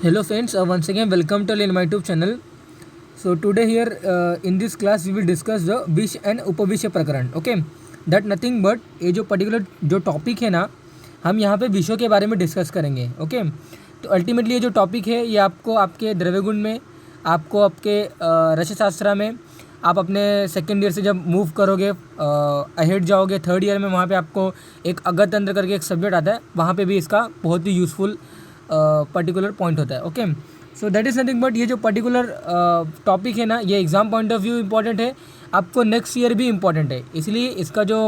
Hello friends, once again welcome to in my YouTube channel. So today here in this class we will discuss the विष and उपविष प्रकरण. Okay, that nothing but ये जो particular जो topic है ना, हम यहाँ पे विषयों के बारे में डिस्कस करेंगे. ओके तो अल्टीमेटली ये जो टॉपिक है ये आपको आपके द्रव्यगुण में, आपको आपके रसशास्त्र में, आप अपने सेकेंड ईयर से जब मूव करोगे अहेड जाओगे थर्ड ईयर में, वहाँ पे आपको एक अगतंत्र करके एक सब्जेक्ट आता है, वहाँ पे भी इसका बहुत ही यूज़फुल पर्टिकुलर पॉइंट होता है. Okay so that is nothing but ये जो पर्टिकुलर टॉपिक है ना, ये exam point of view important है, आपको नेक्स्ट ईयर भी इंपॉर्टेंट है. इसलिए इसका जो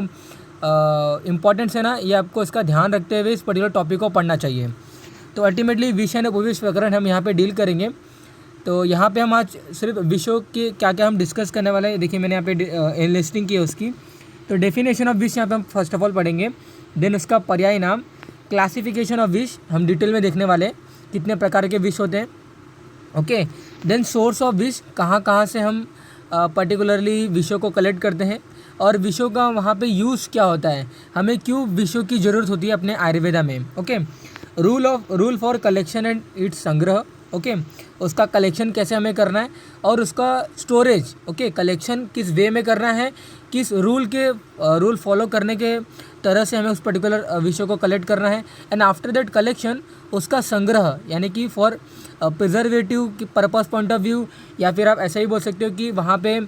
इम्पोर्टेंस है ना, ये आपको इसका ध्यान रखते हुए इस पर्टिकुलर टॉपिक को पढ़ना चाहिए. तो अल्टीमेटली विष एंड उपविष प्रकरण हम यहाँ पे डील करेंगे. तो यहाँ पे हम आज सिर्फ विषयों के क्या क्या हम डिस्कस करने वाले हैं. देखिए मैंने यहाँ पे लिस्टिंग की है उसकी. तो डेफिनेशन ऑफ विष यहाँ पे हम फर्स्ट ऑफ ऑल पढ़ेंगे. देन उसका पर्याय नाम, क्लासिफिकेशन ऑफ विष हम डिटेल में देखने वाले, कितने प्रकार के विष होते हैं. ओके देन सोर्स ऑफ विष, कहाँ कहाँ से हम पर्टिकुलरली विषयों को कलेक्ट करते हैं और विषयों का वहाँ पे यूज़ क्या होता है, हमें क्यों विषयों की ज़रूरत होती है अपने आयुर्वेदा में. Okay rule for collection and it's संग्रह. ओके उसका कलेक्शन कैसे हमें करना है और उसका स्टोरेज. ओके कलेक्शन किस वे में करना है, किस रूल फॉलो करने के तरह से हमें उस पर्टिकुलर विषय को कलेक्ट करना है. एंड आफ्टर दैट कलेक्शन उसका संग्रह, यानी कि फॉर प्रिजर्वेटिव की पर्पस पॉइंट ऑफ व्यू, या फिर आप ऐसा ही बोल सकते हो कि वहाँ पे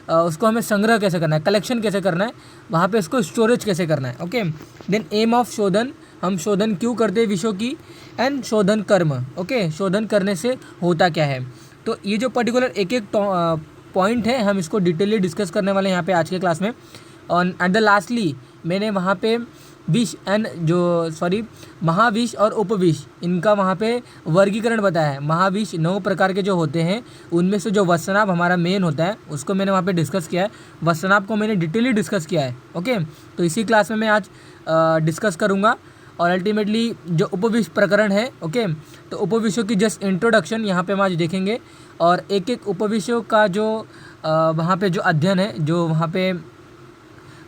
उसको हमें संग्रह कैसे करना है, कलेक्शन कैसे करना है, वहाँ पे उसको स्टोरेज कैसे करना है. ओके देन एम ऑफ शोधन, हम शोधन क्यों करते हैं विषयों की. एंड शोधन कर्म. ओके शोधन करने से होता क्या है. तो ये जो पर्टिकुलर एक एक पॉइंट है हम इसको डिटेली डिस्कस करने वाले हैं यहाँ पे आज के क्लास में. और एट द लास्टली मैंने वहाँ पे विष एंड महाविष और उपविष, इनका वहाँ पे वर्गीकरण बताया है. महाविष 9 प्रकार के जो होते हैं, उनमें से जो वस्त्रनाभ हमारा मेन होता है उसको मैंने वहाँ पे डिस्कस किया है. वस्त्रनाभ को मैंने डिटेली डिस्कस किया है. ओके तो इसी क्लास में मैं आज डिस्कस करूँगा. और अल्टीमेटली जो उपविष प्रकरण है, ओके तो उपविषों की जस्ट इंट्रोडक्शन यहाँ पे हम आज देखेंगे. और एक एक उपविषयों का जो वहाँ पे जो अध्ययन है, जो वहाँ पे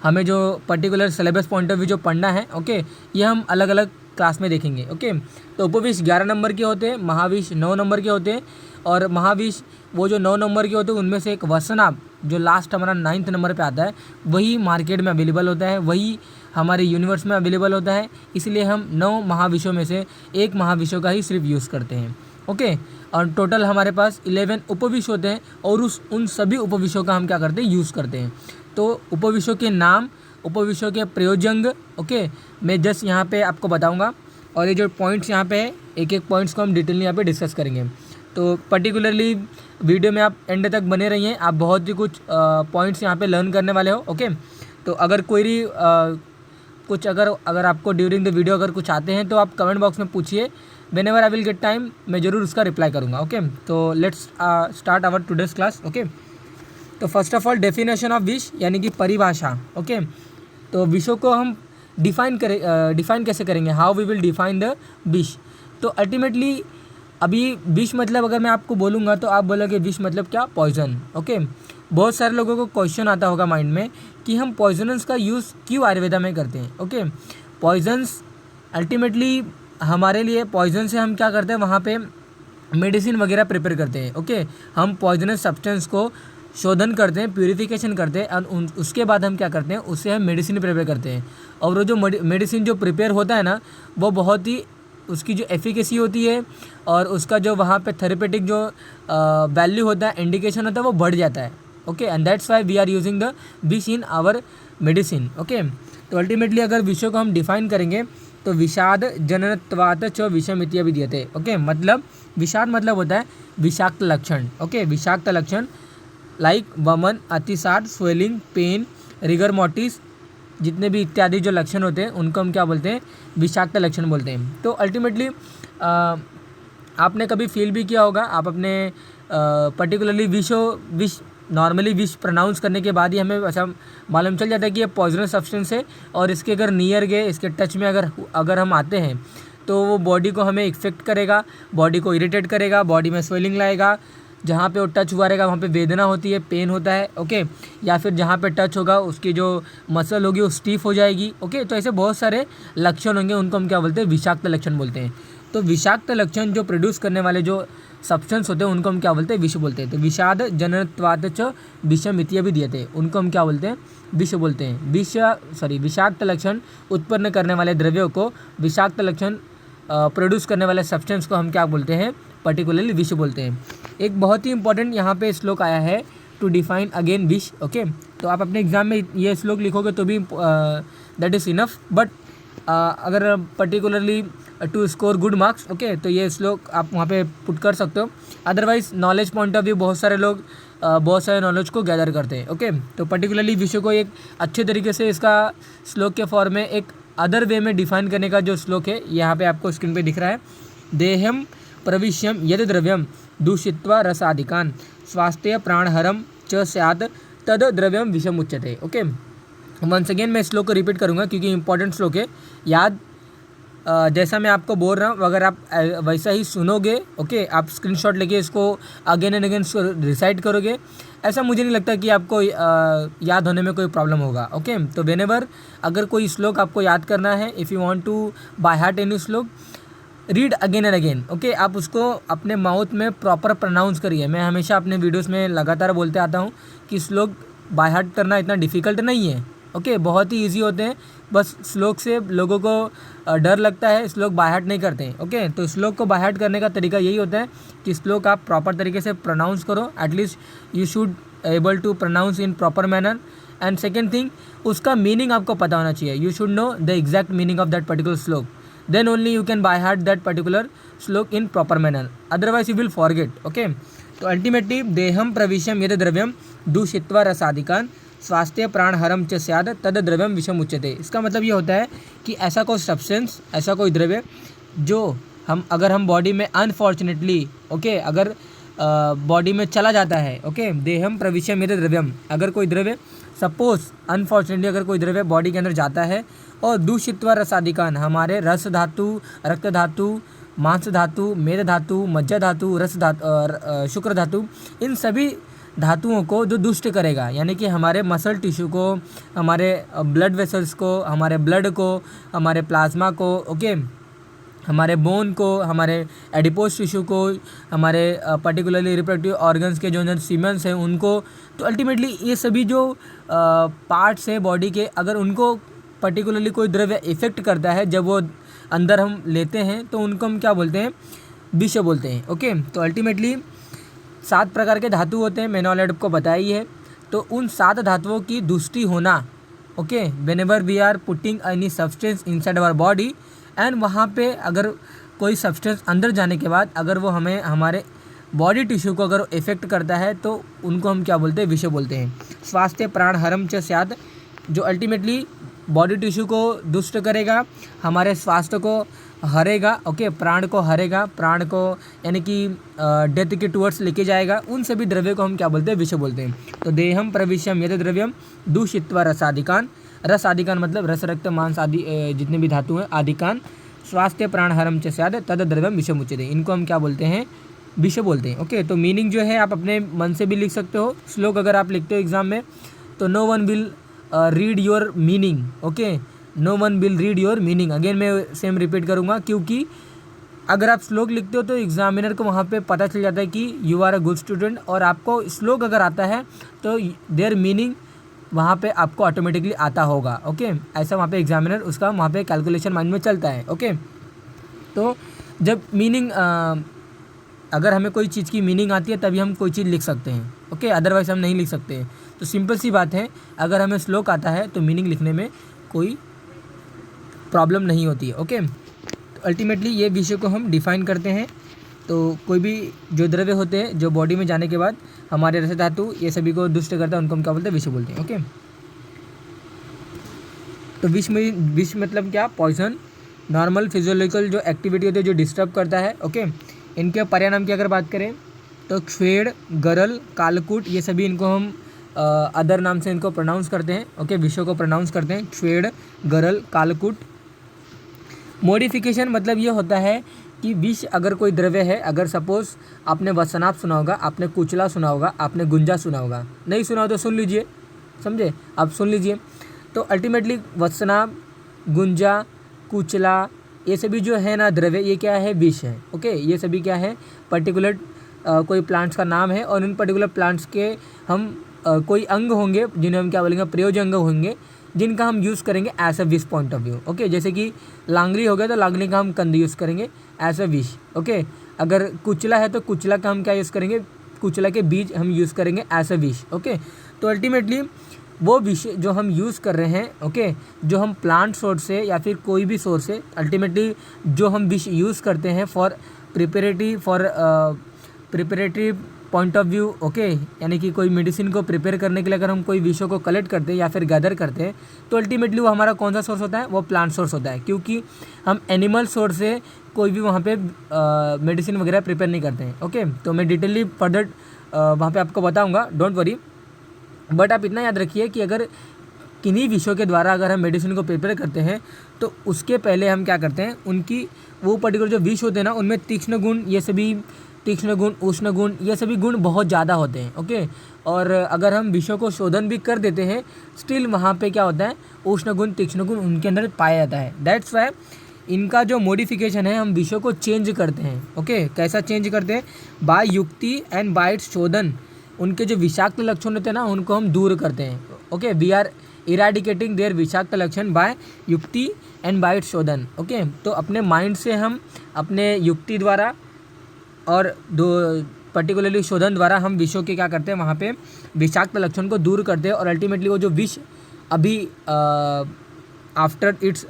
हमें जो particular syllabus point of view जो पढ़ना है, ओके ये हम अलग अलग क्लास में देखेंगे. ओके तो उपविष 11 नंबर के होते हैं, महाविष 9 नंबर के होते हैं. और महाविष वो जो 9 नंबर के होते हैं उनमें से एक वस्त्रनाभ जो लास्ट हमारा 9th नंबर पे आता है, वही मार्केट में अवेलेबल होता है, वही हमारे यूनिवर्स में अवेलेबल होता है. इसलिए हम 9 महाविषयों में से एक महाविषयों का ही सिर्फ यूज़ करते हैं. ओके और टोटल हमारे पास 11 उपविष होते हैं और उन सभी उपविषयों का हम क्या करते हैं, यूज़ करते हैं. तो उपविषयों के नाम, उपविषयों के प्रयोजंग, ओके मैं जस्ट यहाँ पे आपको बताऊँगा. और ये जो पॉइंट्स यहाँ पे है, एक एक पॉइंट्स को हम डिटेल यहाँ पे डिस्कस करेंगे. तो पर्टिकुलरली वीडियो में आप एंड तक बने रहिए, आप बहुत ही कुछ पॉइंट्स यहाँ पे लर्न करने वाले हो. ओके तो अगर कोई कुछ अगर आपको ड्यूरिंग द वीडियो अगर कुछ आते हैं तो आप कमेंट बॉक्स में पूछिए. Whenever I will get time मैं ज़रूर उसका रिप्लाई करूँगा. ओके तो let's start our today's class. Okay तो first of all definition of विष, यानी कि परिभाषा. ओके तो विषयों को हम डिफाइन कैसे करेंगे, how we will define the विष. तो अल्टीमेटली अभी विष मतलब अगर मैं आपको बोलूँगा तो आप बोलोगे विष मतलब क्या, पॉइजन. ओके बहुत सारे लोगों को क्वेश्चन आता होगा माइंड में कि हम पॉइजनस का यूज़ क्यों आयुर्वेदा में करते हैं. ओके पॉइजन्स अल्टीमेटली हमारे लिए, पॉइजन से हम क्या करते हैं, वहाँ पे मेडिसिन वगैरह प्रिपेयर करते हैं. ओके हम पॉइजनस सब्सटेंस को शोधन करते हैं, प्यूरिफिकेशन करते हैं और उसके बाद हम क्या करते हैं, उससे हम मेडिसिन प्रिपेयर करते हैं. और वो जो मेडिसिन जो प्रिपेयर होता है ना, वो बहुत ही उसकी जो एफिकेसी होती है और उसका जो वहाँ पे थेरेपेटिक जो वैल्यू होता है, इंडिकेशन होता है, वो बढ़ जाता है. Okay and that's why we are using the विष इन आवर मेडिसिन. ओके तो अल्टीमेटली अगर विषयों को हम डिफाइन करेंगे तो विषाद जननत्वात् च विषम इति विद्यते. ओके मतलब विषाद मतलब होता है विषाक्त लक्षण. ओके विषाक्त लक्षण लाइक वमन, अतिसार, स्वेलिंग, पेन, रिगर मोर्टिस, जितने भी इत्यादि जो लक्षण होते हैं उनको हम क्या बोलते हैं, विषाक्त लक्षण बोलते हैं. तो अल्टीमेटली आपने कभी फील भी किया होगा, आप अपने पर्टिकुलरली विष नॉर्मली विष प्रोनाउंस करने के बाद ही हमें ऐसा मालूम चल जाता है कि ये पॉइजनस सब्सटेंस है. और इसके अगर नियर गए, इसके टच में अगर हम आते हैं तो वो बॉडी को हमें इफेक्ट करेगा, बॉडी को इरिटेट करेगा, बॉडी में स्वेलिंग लाएगा, जहाँ पे वो टच हुआ रहेगा वहाँ पे वेदना होती है, पेन होता है. ओके या फिर जहाँ पे टच होगा उसकी जो मसल होगी वो स्टीफ हो जाएगी. ओके तो ऐसे बहुत सारे लक्षण होंगे, उनको हम क्या बोलते हैं, विषाक्त लक्षण बोलते हैं. तो विषाक्त लक्षण जो प्रोड्यूस करने वाले जो सब्सटेंस होते हैं उनको हम क्या बोलते हैं? विष बोलते हैं। तो विषाद जनत्वात् च विषम इत्यपि दीयते, उनको हम क्या बोलते हैं? विष बोलते हैं। विषाक्त लक्षण उत्पन्न करने वाले द्रव्यों को, विषाक्त लक्षण प्रोड्यूस करने वाले सब्सटेंस को हम क्या बोलते हैं? पर्टिकुलरली विष बोलते हैं। एक बहुत ही इंपॉर्टेंट यहाँ पे श्लोक आया है टू डिफाइन अगेन विष। ओके, तो आप अपने एग्जाम में ये श्लोक लिखोगे तो भी दैट इज़ इनफ, बट अगर particularly to score good marks, okay, तो ये श्लोक आप वहाँ पे पुट कर सकते हो। Otherwise knowledge point of view बहुत सारे लोग बहुत सारे नॉलेज को गैदर करते हैं। ओके, तो पर्टिकुलरली विषय को एक अच्छे तरीके से इसका श्लोक के फॉर्म में एक अदर वे में डिफाइन करने का जो श्लोक है यहाँ पे आपको स्क्रीन पे दिख रहा है। देहम प्रविश्यम यद द्रव्यम दूषित्वा रसादिकान स्वास्थ्य प्राणहरम च स्यात् तद द्रव्यम विषम उच्यते। ओके, वंस अगेन मैं श्लोक को रिपीट करूँगा क्योंकि इंपॉर्टेंट श्लोक है। याद जैसा मैं आपको बोल रहा हूँ अगर आप वैसा ही सुनोगे, ओके, आप स्क्रीनशॉट लेके इसको अगेन एंड अगेन रिसाइट करोगे, ऐसा मुझे नहीं लगता कि आपको याद होने में कोई प्रॉब्लम होगा। ओके, तो व्हेनेवर अगर कोई श्लोक आपको याद करना है, if you want to by heart any shloka, read again and again. Okay, आप उसको अपने माउथ में प्रॉपर प्रोनाउंस करिए। मैं हमेशा अपने वीडियोस में लगातार बोलते आता हूँ कि श्लोक बाय हार्ट करना इतना डिफ़िकल्ट नहीं है। ओके, बहुत ही इजी होते हैं, बस श्लोक से लोगों को डर लगता है, श्लोक बाय हार्ट नहीं करते हैं। ओके, तो श्लोक को बाय हार्ट करने का तरीका यही होता है कि श्लोक आप प्रॉपर तरीके से प्रोनाउंस करो, at least you should able to pronounce in proper manner. And second thing, उसका मीनिंग आपको पता होना चाहिए। You should know the exact meaning of that particular श्लोक, then only you can by heart that particular श्लोक in proper manner, otherwise you will forget। okay, तो ultimately देहम प्रविश्यम यद द्रव्यम दूषित्वा रसादिकान स्वास्थ्य प्राणहरम च स्यात् तद द्रव्यम विषम उच्यते। इसका मतलब ये होता है कि ऐसा कोई सब्सटेंस, ऐसा कोई द्रव्य जो अगर हम बॉडी में अनफॉर्चुनेटली, ओके, अगर बॉडी में चला जाता है, ओके, देहम प्रविश्यम यद द्रव्यम, अगर कोई द्रव्य सपोज अनफॉर्चुनेटली अगर कोई द्रव्य बॉडी के अंदर जाता है और दूषित्वा रसादिकान, हमारे रस धातु, रक्त धातु, मांस धातु, मेद धातु, मज्जा धातु, रस धातु, शुक्र धातु, इन सभी धातुओं को जो दुष्ट करेगा, यानी कि हमारे मसल टिश्यू को, हमारे ब्लड वेसल्स को, हमारे ब्लड को, हमारे प्लाज्मा को, ओके, हमारे बोन को, हमारे एडिपोज टिश्यू को, हमारे पर्टिकुलरली रिप्रोडक्टिव ऑर्गन्स के जो सीमेंस हैं उनको, तो अल्टीमेटली ये सभी जो पार्ट्स हैं बॉडी के, अगर उनको पर्टिकुलरली कोई द्रव्य इफेक्ट करता है, जब वो अंदर हम लेते हैं तो उनको हम क्या बोलते हैं? विष बोलते हैं। ओके, तो अल्टीमेटली 7 प्रकार के धातु होते हैं, मैंने ऑलरेडी आपको बताया ही है। तो उन 7 धातुओं की दुष्टि होना, okay, whenever we are putting any substance inside our body, and वहाँ पे अगर कोई सब्सटेंस अंदर जाने के बाद अगर वो हमें हमारे बॉडी टिश्यू को अगर इफेक्ट करता है तो उनको हम क्या बोलते हैं? विष बोलते हैं। स्वास्थ्य प्राणहरम च स्यात्, जो अल्टीमेटली बॉडी टिश्यू को दुष्ट करेगा, हमारे स्वास्थ्य को हरेगा, ओके, प्राण को हरेगा, प्राण को यानी कि डेथ के टुवर्ड्स लेके जाएगा, उन सभी द्रव्य को हम क्या बोलते हैं? विष बोलते हैं। तो देहम प्रविश्यम यद द्रव्यम दूषित्वा रसादिकान, रस आदिकान मतलब रस, रक्त, मांस आदि जितने भी धातु हैं, आदिकान स्वास्थ्य प्राणहरम च स्यात् तद द्रव्यम विषम उच्यते, इनको हम क्या बोलते हैं? विष बोलते हैं। ओके, तो मीनिंग जो है आप अपने मन से भी लिख सकते हो। श्लोक अगर आप लिखते हो एग्जाम में तो no one will read your meaning, okay, no one will read your meaning. Again मैं सेम रिपीट करूँगा, क्योंकि अगर आप श्लोक लिखते हो तो एग्जामिनर को वहाँ पे पता चल जाता है कि you are a good student, और आपको श्लोक अगर आता है तो देयर मीनिंग वहाँ पे आपको ऑटोमेटिकली आता होगा। ओके, ऐसा वहाँ पे एग्जामिनर उसका वहाँ पे कैलकुलेशन माइंड में चलता है। ओके, तो जब मीनिंग अगर हमें कोई चीज़ की मीनिंग आती है तभी हम कोई चीज़ लिख सकते हैं। ओके, अदरवाइज हम नहीं लिख सकते। तो सिंपल सी बात है, अगर हमें श्लोक आता है तो मीनिंग लिखने में कोई प्रॉब्लम नहीं होती है। ओके, तो अल्टीमेटली ये विषय को हम डिफाइन करते हैं। तो कोई भी जो द्रव्य होते हैं जो बॉडी में जाने के बाद हमारे रस धातु ये सभी को दुष्ट करता है, उनको हम क्या बोलते हैं? विष बोलते हैं। ओके, तो विष मतलब क्या? पॉइजन, नॉर्मल फिजियोलॉजिकल जो एक्टिविटी होती है जो डिस्टर्ब करता है। ओके, इनके पर्याय नाम की अगर बात करें तो क्षवेड़, गरल, कालकूट, ये सभी इनको हम अदर नाम से इनको प्रोनाउंस करते हैं। ओके, विषयों को प्रोनाउंस करते हैं, क्षवेड़, गरल, कालकूट। मॉडिफिकेशन मतलब ये होता है कि विष अगर कोई द्रव्य है, अगर सपोज आपने वसनाप सुना होगा, आपने कुचला सुना होगा, आपने गुंजा सुना होगा, नहीं सुना हो तो सुन लीजिए, समझे, आप सुन लीजिए। तो अल्टीमेटली वसनाप, गुंजा, कुचला, ये सभी जो है ना द्रव्य, ये क्या है, विष है। ओके, ये सभी क्या है, पर्टिकुलर कोई प्लांट्स का नाम है, और उन पर्टिकुलर प्लांट्स के हम कोई अंग होंगे जिन्हें हम क्या बोलेंगे, प्रयोज्य अंग होंगे, जिनका हम यूज़ करेंगे एज अ विश पॉइंट ऑफ व्यू। ओके, जैसे कि लांगली हो गया तो लांगली का हम कंद यूज़ करेंगे एज अ विश। ओके, अगर कुचला है तो कुचला का हम क्या यूज़ करेंगे, कुचला के बीज हम यूज़ करेंगे एज अ विश। ओके, तो अल्टीमेटली वो विष जो हम यूज़ कर रहे हैं, ओके, जो हम प्लांट सोर्स से या फिर कोई भी सोर्स से, अल्टीमेटली जो हम विष यूज़ करते हैं for preparatory point of view. Okay, यानी कि कोई मेडिसिन को प्रिपेयर करने के लिए अगर हम कोई विषयों को कलेक्ट करते हैं या फिर गैदर करते हैं, तो अल्टीमेटली वो हमारा कौन सा सोर्स होता है, वो प्लांट सोर्स होता है, क्योंकि हम एनिमल सोर्स से कोई भी वहाँ पे मेडिसिन वगैरह प्रिपेयर नहीं करते हैं। ओके, तो मैं डिटेली फर्दर वहाँ पे आपको बताऊँगा, डोंट वरी। बट आप इतना याद रखिए कि अगर किन्हीं विषयों के द्वारा अगर हम मेडिसिन को प्रिपेयर करते हैं, तो उसके पहले हम क्या करते हैं, उनकी वो पर्टिकुलर जो विष होते हैं ना, उनमें तीक्ष्ण गुण, ये सभी तीक्ष्ण गुण, उष्ण गुण, ये सभी गुण बहुत ज़्यादा होते हैं। ओके, और अगर हम विषयों को शोधन भी कर देते हैं, स्टिल वहाँ पे क्या होता है, उष्ण गुण, तीक्ष्ण गुण उनके अंदर पाया जाता है। दैट्स वाई इनका जो मॉडिफिकेशन है, हम विषयों को चेंज करते हैं। ओके, कैसा चेंज करते हैं, बाय युक्ति एंड बाय इट्स शोधन। उनके जो विषाक्त लक्षण होते हैं ना, उनको हम दूर करते हैं। Okay, we are eradicating their विषाक्त लक्षण बाय युक्ति एंड बाय इट्स शोधन। ओके, तो अपने माइंड से हम अपने युक्ति द्वारा और दो पर्टिकुलरली शोधन द्वारा हम विषयों के क्या करते हैं, वहाँ पे विषाक्त लक्षण को दूर करते हैं, और अल्टीमेटली वो जो विष अभी आफ्टर इट्स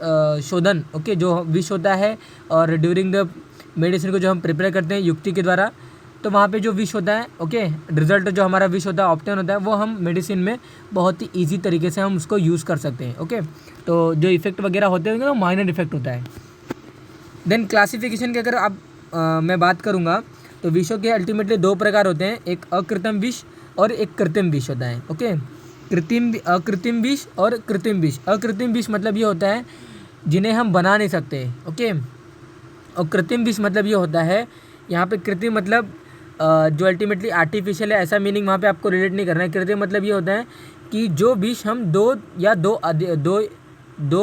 शोधन, ओके, जो विष होता है और ड्यूरिंग द मेडिसिन को जो हम प्रिपेयर करते हैं युक्ति के द्वारा, तो वहाँ पे जो विष होता है, ओके, रिजल्ट जो हमारा विष होता है, ऑब्टेन होता है, वो हम मेडिसिन में बहुत ही ईजी तरीके से हम उसको यूज़ कर सकते हैं। ओके, तो जो इफेक्ट वगैरह होते होंगे वो माइनर इफेक्ट होता है। देन क्लासिफिकेशन की अगर आप मैं बात करूँगा, तो विषों के अल्टीमेटली दो प्रकार होते हैं, एक अकृत्रिम विष और एक कृत्रिम विष होता है। ओके, अकृत्रिम विष और कृत्रिम विष। अकृत्रिम विष मतलब ये होता है जिन्हें हम बना नहीं सकते। ओके, और कृत्रिम विष मतलब ये होता है, यहाँ पे कृत्रिम मतलब जो अल्टीमेटली आर्टिफिशियल है, ऐसा मीनिंग वहाँ पे आपको रिलेट नहीं करना है। कृत्रिम मतलब ये होता है कि जो विष हम दो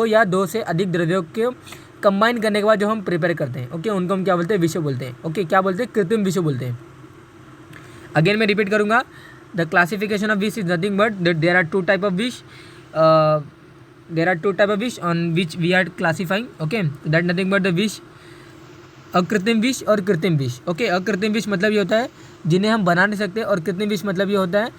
या दो से अधिक द्रव्यों के कंबाइन करने के बाद जो हम प्रिपेयर करते हैं, ओके, उनको हम क्या बोलते हैं, विष बोलते हैं। ओके, क्या बोलते हैं, कृत्रिम विष बोलते हैं। अगेन मैं रिपीट करूँगा, द क्लासिफिकेशन ऑफ विष is nothing but that there are two type of विष on which we are classifying. Okay, that nothing but the विष, अकृत्रिम विष और कृत्रिम विष। ओके, अकृत्रिम विष मतलब ये होता है जिन्हें हम बना नहीं सकते, और कृत्रिम विष मतलब ये होता है,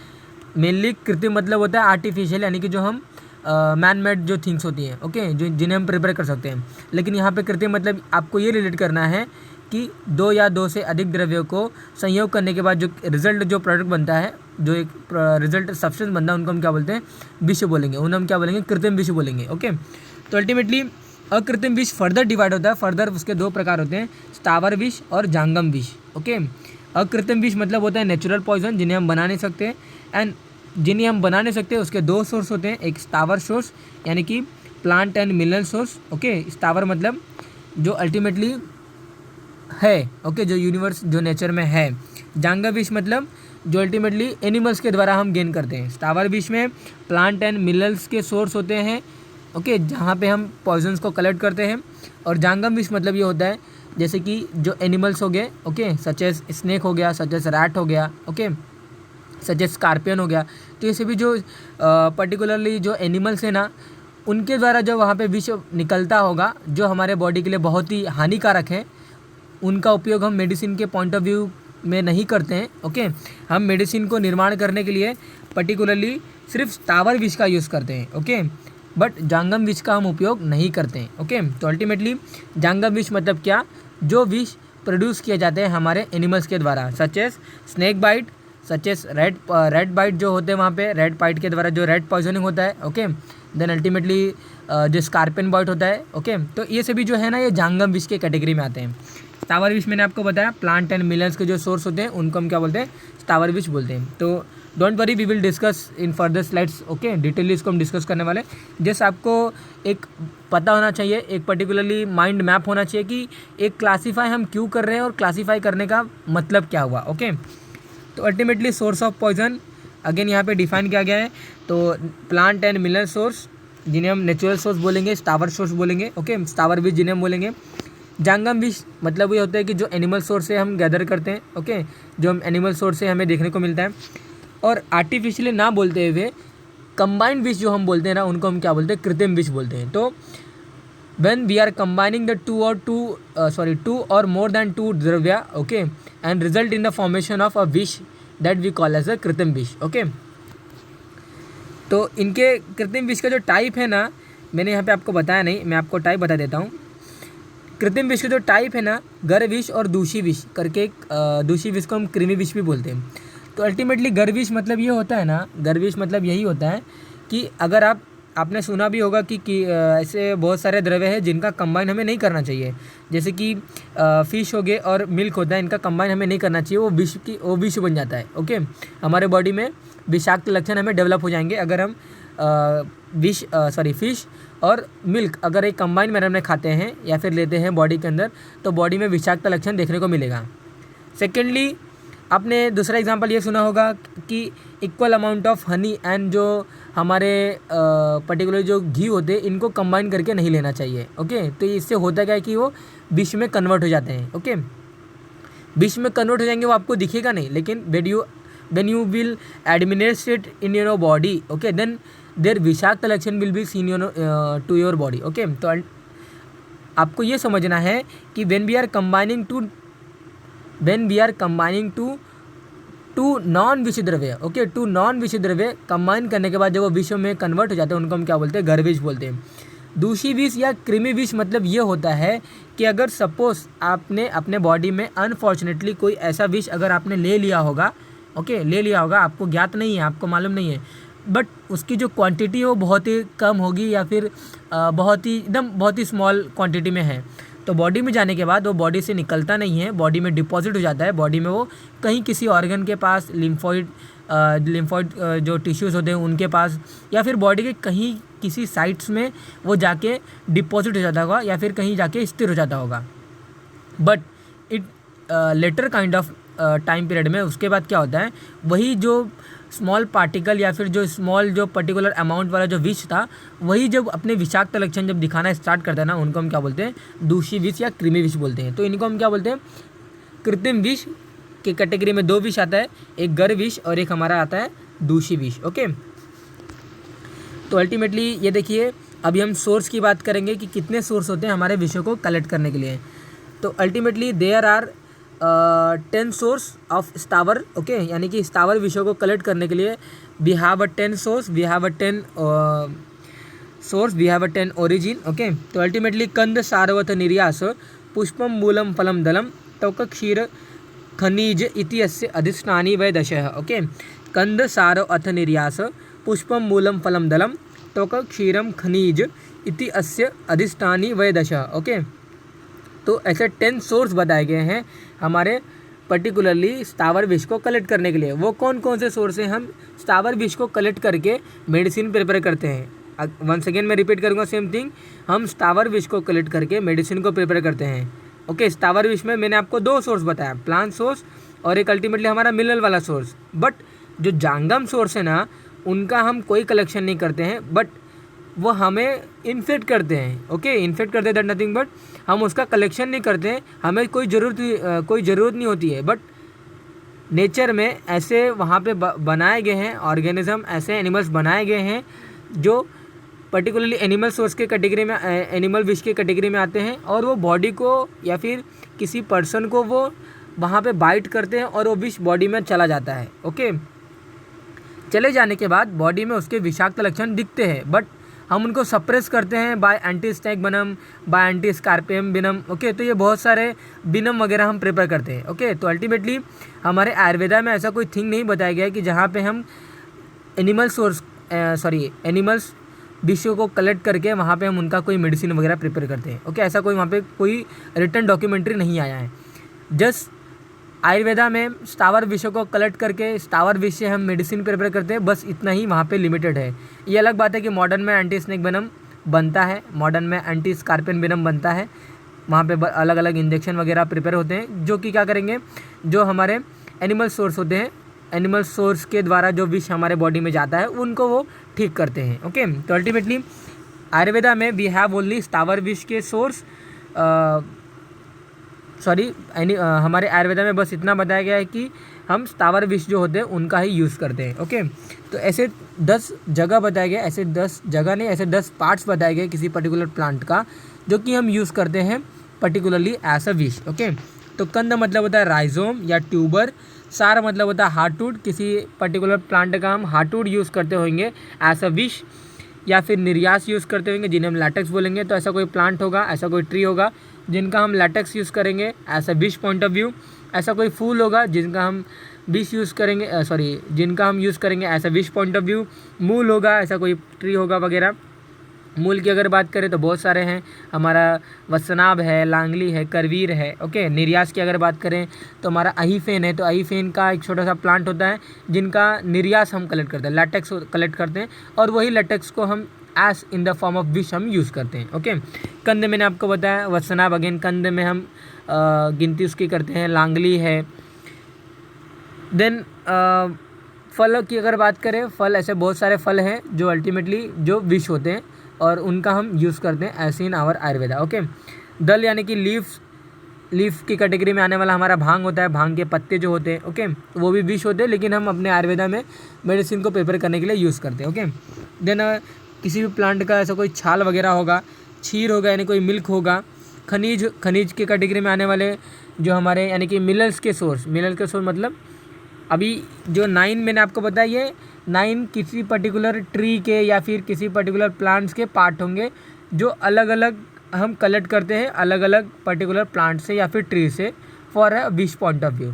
मेनली कृत्रिम मतलब होता है आर्टिफिशियल, यानी कि जो हम मैन मेड जो थिंग्स होती हैं, ओके, जो जिन्हें हम प्रिपेयर कर सकते हैं। लेकिन यहाँ पे कृत्रिम मतलब आपको ये रिलेट करना है कि दो या दो से अधिक द्रव्यों को संयोग करने के बाद जो रिजल्ट, जो प्रोडक्ट बनता है, जो एक रिजल्ट सब्सटेंस बनता है, उनको हम क्या बोलते हैं, विष बोलेंगे। उन्हें हम क्या बोलेंगे, कृत्रिम विष बोलेंगे। ओके, तो अल्टीमेटली अकृत्रिम विष फर्दर डिवाइड होता है, फर्दर उसके दो प्रकार होते हैं, स्थावर विष और जांगम विष। ओके, अकृत्रिम विष मतलब होता है नेचुरल पॉइजन, जिन्हें हम बना नहीं सकते, एंड जिन्हें हम बना नहीं सकते उसके दो सोर्स होते हैं, एक स्थावर सोर्स यानी कि plant and mineral source. Okay, स्थावर मतलब जो अल्टीमेटली है, ओके, जो यूनिवर्स, जो नेचर में है। जांगम विष मतलब जो अल्टीमेटली एनिमल्स के द्वारा हम गेन करते हैं। स्थावर विष में प्लांट एंड मिनरल्स के सोर्स होते हैं, ओके, जहाँ पे हम पॉइजन्स को कलेक्ट करते हैं। और जांगम विष मतलब ये होता है जैसे कि जो एनिमल्स हो गए, ओके, सच एज स्नेक हो गया, सच एज रैट हो गया, ओके, सच एज स्कॉर्पियन हो गया। तो ये सभी जो पर्टिकुलरली जो एनिमल्स हैं ना, उनके द्वारा जो वहाँ पे विष निकलता होगा, जो हमारे बॉडी के लिए बहुत ही हानिकारक है, उनका उपयोग हम मेडिसिन के पॉइंट ऑफ व्यू में नहीं करते हैं। ओके, हम मेडिसिन को निर्माण करने के लिए पर्टिकुलरली सिर्फ स्थावर विष का यूज़ करते हैं। ओके, बट जांगम विष का हम उपयोग नहीं करते हैं। ओके, तो अल्टीमेटली जांगम विष मतलब क्या, जो विष प्रोड्यूस किए जाते हैं हमारे एनिमल्स के द्वारा, such as snake bite, such as red bite जो होते हैं वहाँ पे रेड बाइट के द्वारा जो रेड पॉइजनिंग होता है। ओके, देन अल्टीमेटली जो स्कॉर्पियन बाइट होता है। ओके, तो ये सभी जो है ना, ये जांगम विष के कैटेगरी में आते हैं। स्थावर विष मैंने आपको बताया, प्लांट एंड मिनरल्स के जो सोर्स होते हैं उनको हम क्या बोलते हैं, स्थावर विष बोलते हैं। तो don't worry, we will discuss in further slides. Okay, detailly इसको हम डिस्कस करने वाले। जस्ट आपको एक पता होना चाहिए, एक पर्टिकुलरली माइंड मैप होना चाहिए कि एक क्लासीफाई हम क्यों कर रहे हैं और क्लासीफाई करने का मतलब क्या हुआ। ओके, तो ultimately source of poison again यहाँ पे डिफाइन किया गया है। तो प्लांट एंड मिनरल सोर्स जिन्हें हम नेचुरल सोर्स बोलेंगे, स्थावर सोर्स बोलेंगे। ओके, स्थावर विष जिन्हें हम बोलेंगे, जांगम विष मतलब ये होता है कि जो एनिमल सोर्स से हम गैदर करते हैं, ओके, जो हम एनिमल सोर्स से हमें देखने को मिलता है। और आर्टिफिशियली ना बोलते हुए कंबाइंड विष जो हम बोलते हैं ना, उनको हम क्या बोलते हैं, कृत्रिम विष बोलते हैं। तो when we are combining the two or more than two द्रव्य, okay, and result in the formation of a विष that we call as a कृत्रिम विष, okay। तो इनके कृत्रिम विष का जो टाइप है ना, मैंने यहाँ पे आपको बताया नहीं, मैं आपको टाइप बता देता हूँ। कृत्रिम विष का जो टाइप है ना, गर विष और दूषी विष करके, दूषी विष को हम कृमि विष भी बोलते हैं। तो अल्टीमेटली गर विष मतलब ये होता है ना, गर विष मतलब यही होता है कि अगर आपने सुना भी होगा कि ऐसे बहुत सारे द्रव्य हैं जिनका कंबाइन हमें नहीं करना चाहिए, जैसे कि फ़िश हो गए और मिल्क होता है, इनका कंबाइन हमें नहीं करना चाहिए, वो विष बन जाता है, ओके। हमारे बॉडी में विषाक्त लक्षण हमें डेवलप हो जाएंगे अगर हम फ़िश और मिल्क अगर एक कंबाइन मैनर में खाते हैं या फिर लेते हैं बॉडी के अंदर, तो बॉडी में विषाक्त लक्षण देखने को मिलेगा। सेकेंडली, आपने दूसरा एग्जांपल ये सुना होगा कि equal amount of honey and जो हमारे पर्टिकुलर जो घी होते हैं, इनको कंबाइन करके नहीं लेना चाहिए, ओके। तो इससे होता क्या है कि वो विष में कन्वर्ट हो जाते हैं, ओके। विष में कन्वर्ट हो जाएंगे, वो आपको दिखेगा नहीं, लेकिन when you will administrate in your body, okay, then their विषाक्त लक्षण will be seen to your body, okay। तो आपको ये समझना है कि when we are combining two non विषी द्रव्य, ओके, टू नॉन विषी द्रव्य कंबाइन करने के बाद जब वो विष में कन्वर्ट हो जाते हैं, उनको हम क्या बोलते हैं, घर विष बोलते हैं। दूषी विष या कृमि विष मतलब ये होता है कि अगर सपोज आपने अपने बॉडी में अनफॉर्चुनेटली कोई ऐसा विष अगर आपने ले लिया होगा, ओके, ले लिया होगा, आपको ज्ञात नहीं है, आपको मालूम नहीं है, बट उसकी जो क्वांटिटी है वो बहुत ही कम होगी या फिर बहुत ही स्मॉल क्वांटिटी में है, तो बॉडी में जाने के बाद वो बॉडी से निकलता नहीं है, बॉडी में डिपॉजिट हो जाता है, बॉडी में वो कहीं किसी ऑर्गन के पास, लिम्फॉइड जो टिश्यूज़ होते हैं उनके पास, या फिर बॉडी के कहीं किसी साइट्स में वो जाके डिपॉजिट हो जाता होगा या फिर कहीं जाके स्थिर हो जाता होगा। But it later kind of time period में उसके बाद क्या होता है, वही जो स्मॉल पार्टिकल या फिर जो स्मॉल जो पर्टिकुलर अमाउंट वाला जो विष था, वही जब अपने विषाक्त लक्षण जब दिखाना स्टार्ट करता है ना, उनको हम क्या बोलते हैं, दूषी विष या कृमि विष बोलते हैं। तो इनको हम क्या बोलते हैं, कृत्रिम विष की कैटेगरी में दो विष आता है, एक गर विष और एक हमारा आता है दूषी विष, ओके। तो अल्टीमेटली ये देखिए, अभी हम सोर्स की बात करेंगे कि कितने सोर्स होते हैं हमारे विषयों को कलेक्ट करने के लिए। तो ultimately there are 10 source of स्थावर, ओके, यानी कि स्थावर विषयों को कलेक्ट करने के लिए we have a 10 source, we have a 10 origin, okay. तो अल्टीमेटली कंद सारवत निर्यास पुष्पम मूलम फलम दलम तवक क्षीर खनिज इति अस्य अधिष्ठानी वै दशः, ओके। कंद सार अथ निर्यास पुष्पम मूलम फलम दलम तवक क्षीरम खनिज इति अस्य अधिष्ठानी वै दशः, ओके। तो ऐसे 10 सोर्स बताए गए हैं हमारे पर्टिकुलरली स्थावर विष को कलेक्ट करने के लिए। वो कौन कौन से सोर्स हैं, हम स्थावर विष को कलेक्ट करके मेडिसिन प्रिपेयर करते हैं। वंस अगेन मैं रिपीट करूँगा सेम थिंग, हम स्थावर विष को कलेक्ट करके मेडिसिन को प्रिपेयर करते हैं, ओके। स्थावर विष में मैंने आपको 2 सोर्स बताया, प्लांट सोर्स और एक अल्टीमेटली हमारा मिनरल वाला सोर्स। बट जो जांगम सोर्स है ना, उनका हम कोई कलेक्शन नहीं करते हैं, बट वो हमें इन्फेक्ट करते हैं, ओके। इन्फेक्ट करते हैं, दैट नथिंग बट हम उसका कलेक्शन नहीं करते हैं, हमें कोई ज़रूरत नहीं होती है। बट नेचर में ऐसे वहाँ पे बनाए गए हैं ऑर्गेनिज्म, ऐसे एनिमल्स बनाए गए हैं जो पर्टिकुलरली एनिमल सोर्स के कैटेगरी में, एनिमल विष के कैटेगरी में आते हैं, और वो बॉडी को या फिर किसी पर्सन को वो वहाँ पे बाइट करते हैं और वो विष बॉडी में चला जाता है, ओके। चले जाने के बाद बॉडी में उसके विषाक्त लक्षण दिखते हैं, बट हम उनको सप्रेस करते हैं बाय एंटी स्टैक बनम, बाय एंटी स्कारपियम बिनम, ओके। तो ये बहुत सारे बिनम वगैरह हम प्रिपेयर करते हैं, ओके। तो अल्टीमेटली हमारे आयुर्वेदा में ऐसा कोई थिंग नहीं बताया गया कि जहाँ पे हम एनिमल्स विषयों को कलेक्ट करके वहाँ पे हम उनका कोई मेडिसिन वगैरह प्रिपेयर करते हैं, ओके। ऐसा कोई वहाँ पे कोई रिटन डॉक्यूमेंट्री नहीं आया है। जस्ट आयुर्वेदा में स्थावर विषयों को कलेक्ट करके स्थावर विष से हम मेडिसिन प्रिपेयर करते हैं, बस इतना ही वहाँ पे लिमिटेड है। ये अलग बात है कि मॉडर्न में एंटी स्नेक वेनम बनता है, मॉडर्न में एंटी स्कॉर्पियन वेनम बनता है, वहाँ पे अलग अलग इंजेक्शन वगैरह प्रिपेयर होते हैं, जो कि क्या करेंगे, जो हमारे एनिमल सोर्स होते हैं, एनिमल सोर्स के द्वारा जो विष हमारे बॉडी में जाता है उनको वो ठीक करते हैं, ओके। तो अल्टीमेटली आयुर्वेदा में वी हैव ओनली स्थावर विष के सोर्स, सॉरी हमारे आयुर्वेदा में बस इतना बताया गया है कि हम स्थावर विष जो होते हैं उनका ही यूज़ करते हैं। ओके, तो ऐसे 10 जगह बताया गया, ऐसे 10 जगह नहीं, ऐसे 10 पार्ट्स बताए गए किसी पर्टिकुलर प्लांट का जो कि हम यूज़ करते हैं पर्टिकुलरली एज अ विष। ओके, तो कंद मतलब होता है राइजोम या ट्यूबर, सार मतलब होता है हार्टवुड, किसी पर्टिकुलर प्लांट का हम हार्टवुड यूज़ करते होंगे एज अ विष, या फिर निर्यास यूज़ करते होंगे जिन्हें हम लैटेक्स बोलेंगे। तो ऐसा कोई प्लांट होगा, ऐसा कोई ट्री होगा जिनका हम लैटेक्स यूज़ करेंगे एज अ विश पॉइंट ऑफ व्यू। ऐसा कोई फूल होगा जिनका हम विश यूज़ करेंगे, जिनका हम यूज़ करेंगे एज अ विश पॉइंट ऑफ व्यू। मूल होगा, ऐसा कोई ट्री होगा वगैरह। मूल की अगर बात करें तो बहुत सारे हैं, हमारा वत्सनाभ है, लांगली है, करवीर है। ओके, निर्यास की अगर बात करें तो हमारा अहीफेन है, तो अहीफेन का एक छोटा सा प्लांट होता है जिनका निर्यास हम कलेक्ट करते हैं, लैटेक्स कलेक्ट करते हैं, और वही लैटेक्स को हम as in the form of विश हम यूज़ करते हैं। ओके, कंद मैंने आपको बताया, वत्सनाभ अगेन कंद में हम गिनती उसकी करते हैं, लांगली है। देन फल की अगर बात करें, फल ऐसे बहुत सारे फल हैं जो अल्टीमेटली जो विष होते हैं और उनका हम यूज़ करते हैं ऐसे इन आवर आयुर्वेदा। ओके, दल यानी कि लीफ की कैटेगरी में आने वाला हमारा भांग होता है, भांग के पत्ते जो होते हैं। ओके, वो भी विष होते हैं, लेकिन हम अपने आयुर्वेदा में मेडिसिन को प्रिपेयर करने के लिए यूज़ करते हैं। ओके, देन किसी भी प्लांट का ऐसा कोई छाल वगैरह होगा, क्षीर होगा यानी कोई मिल्क होगा, खनिज की कैटेगरी में आने वाले जो हमारे यानी कि मिनरल्स के सोर्स मतलब अभी जो 9 मैंने आपको बताया, ये 9 किसी पर्टिकुलर ट्री के या फिर किसी पर्टिकुलर प्लांट्स के पार्ट होंगे जो अलग अलग हम कलेक्ट करते हैं अलग अलग पर्टिकुलर प्लांट से या फिर ट्री से फॉर अ विश पॉइंट ऑफ व्यू।